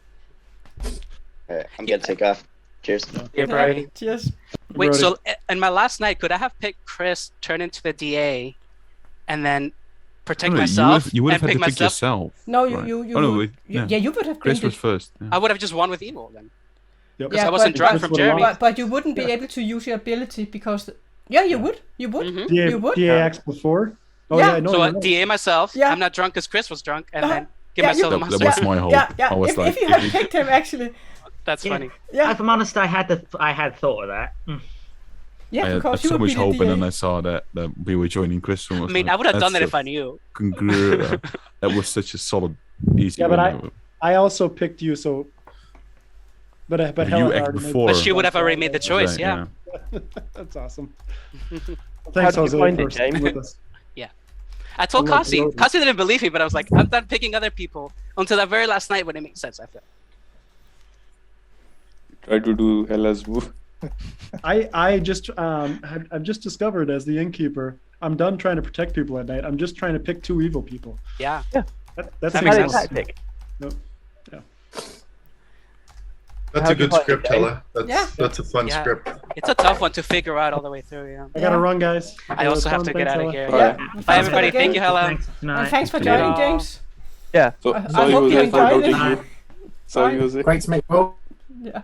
Alright, I'm gonna take off. Cheers. Yeah, Brody. Cheers. Wait, so in my last night, could I have picked Chris, turn into the DA, and then protect myself? You would have and had to pick yourself. No, right? you would have. Chris was first. Yeah. I would have just won with evil then. Yep. Because I wasn't drunk from Jeremy. But you wouldn't be able to use your ability because. You would. You would. Mm-hmm. You would. DAX before. Oh Yeah. yeah, no. So DA myself. Yeah. I'm not drunk because Chris was drunk, and then give myself the monster. That was my hope. Yeah. I was If like, you had picked him, actually. That's funny. Yeah. If I'm honest, I had thought of that. Yeah, I had because you so would much be the hope, and DA. then I saw that we were joining Chris. I mean, I would have done it if I knew. That was such a solid, easy. Yeah, but I also picked you, so. But you act before. But she would have already made the choice. Right, yeah. That's awesome. How Thanks, did you Jose, find for it, staying James? with us. Yeah. I told Kasi. Kasi didn't believe me, but I was like, I'm done picking other people until that very last night when it made sense. I feel. Try to do Helle's move. I've just discovered as the innkeeper, I'm done trying to protect people at night. I'm just trying to pick two evil people. Yeah. That's that a makes good sense. tactic. Nope. That's a good script, Helle. That's a fun Yeah. script. It's a tough one to figure out all the way through. Yeah. I gotta run, guys. I also have to get out of here. Yeah. Bye, everybody. Thank you, Helle. And thanks for joining, James. Yeah. So, I sorry, hope you Jose, for enjoyed doubting it. you. Sorry, Jose. Great to meet you all. Yeah.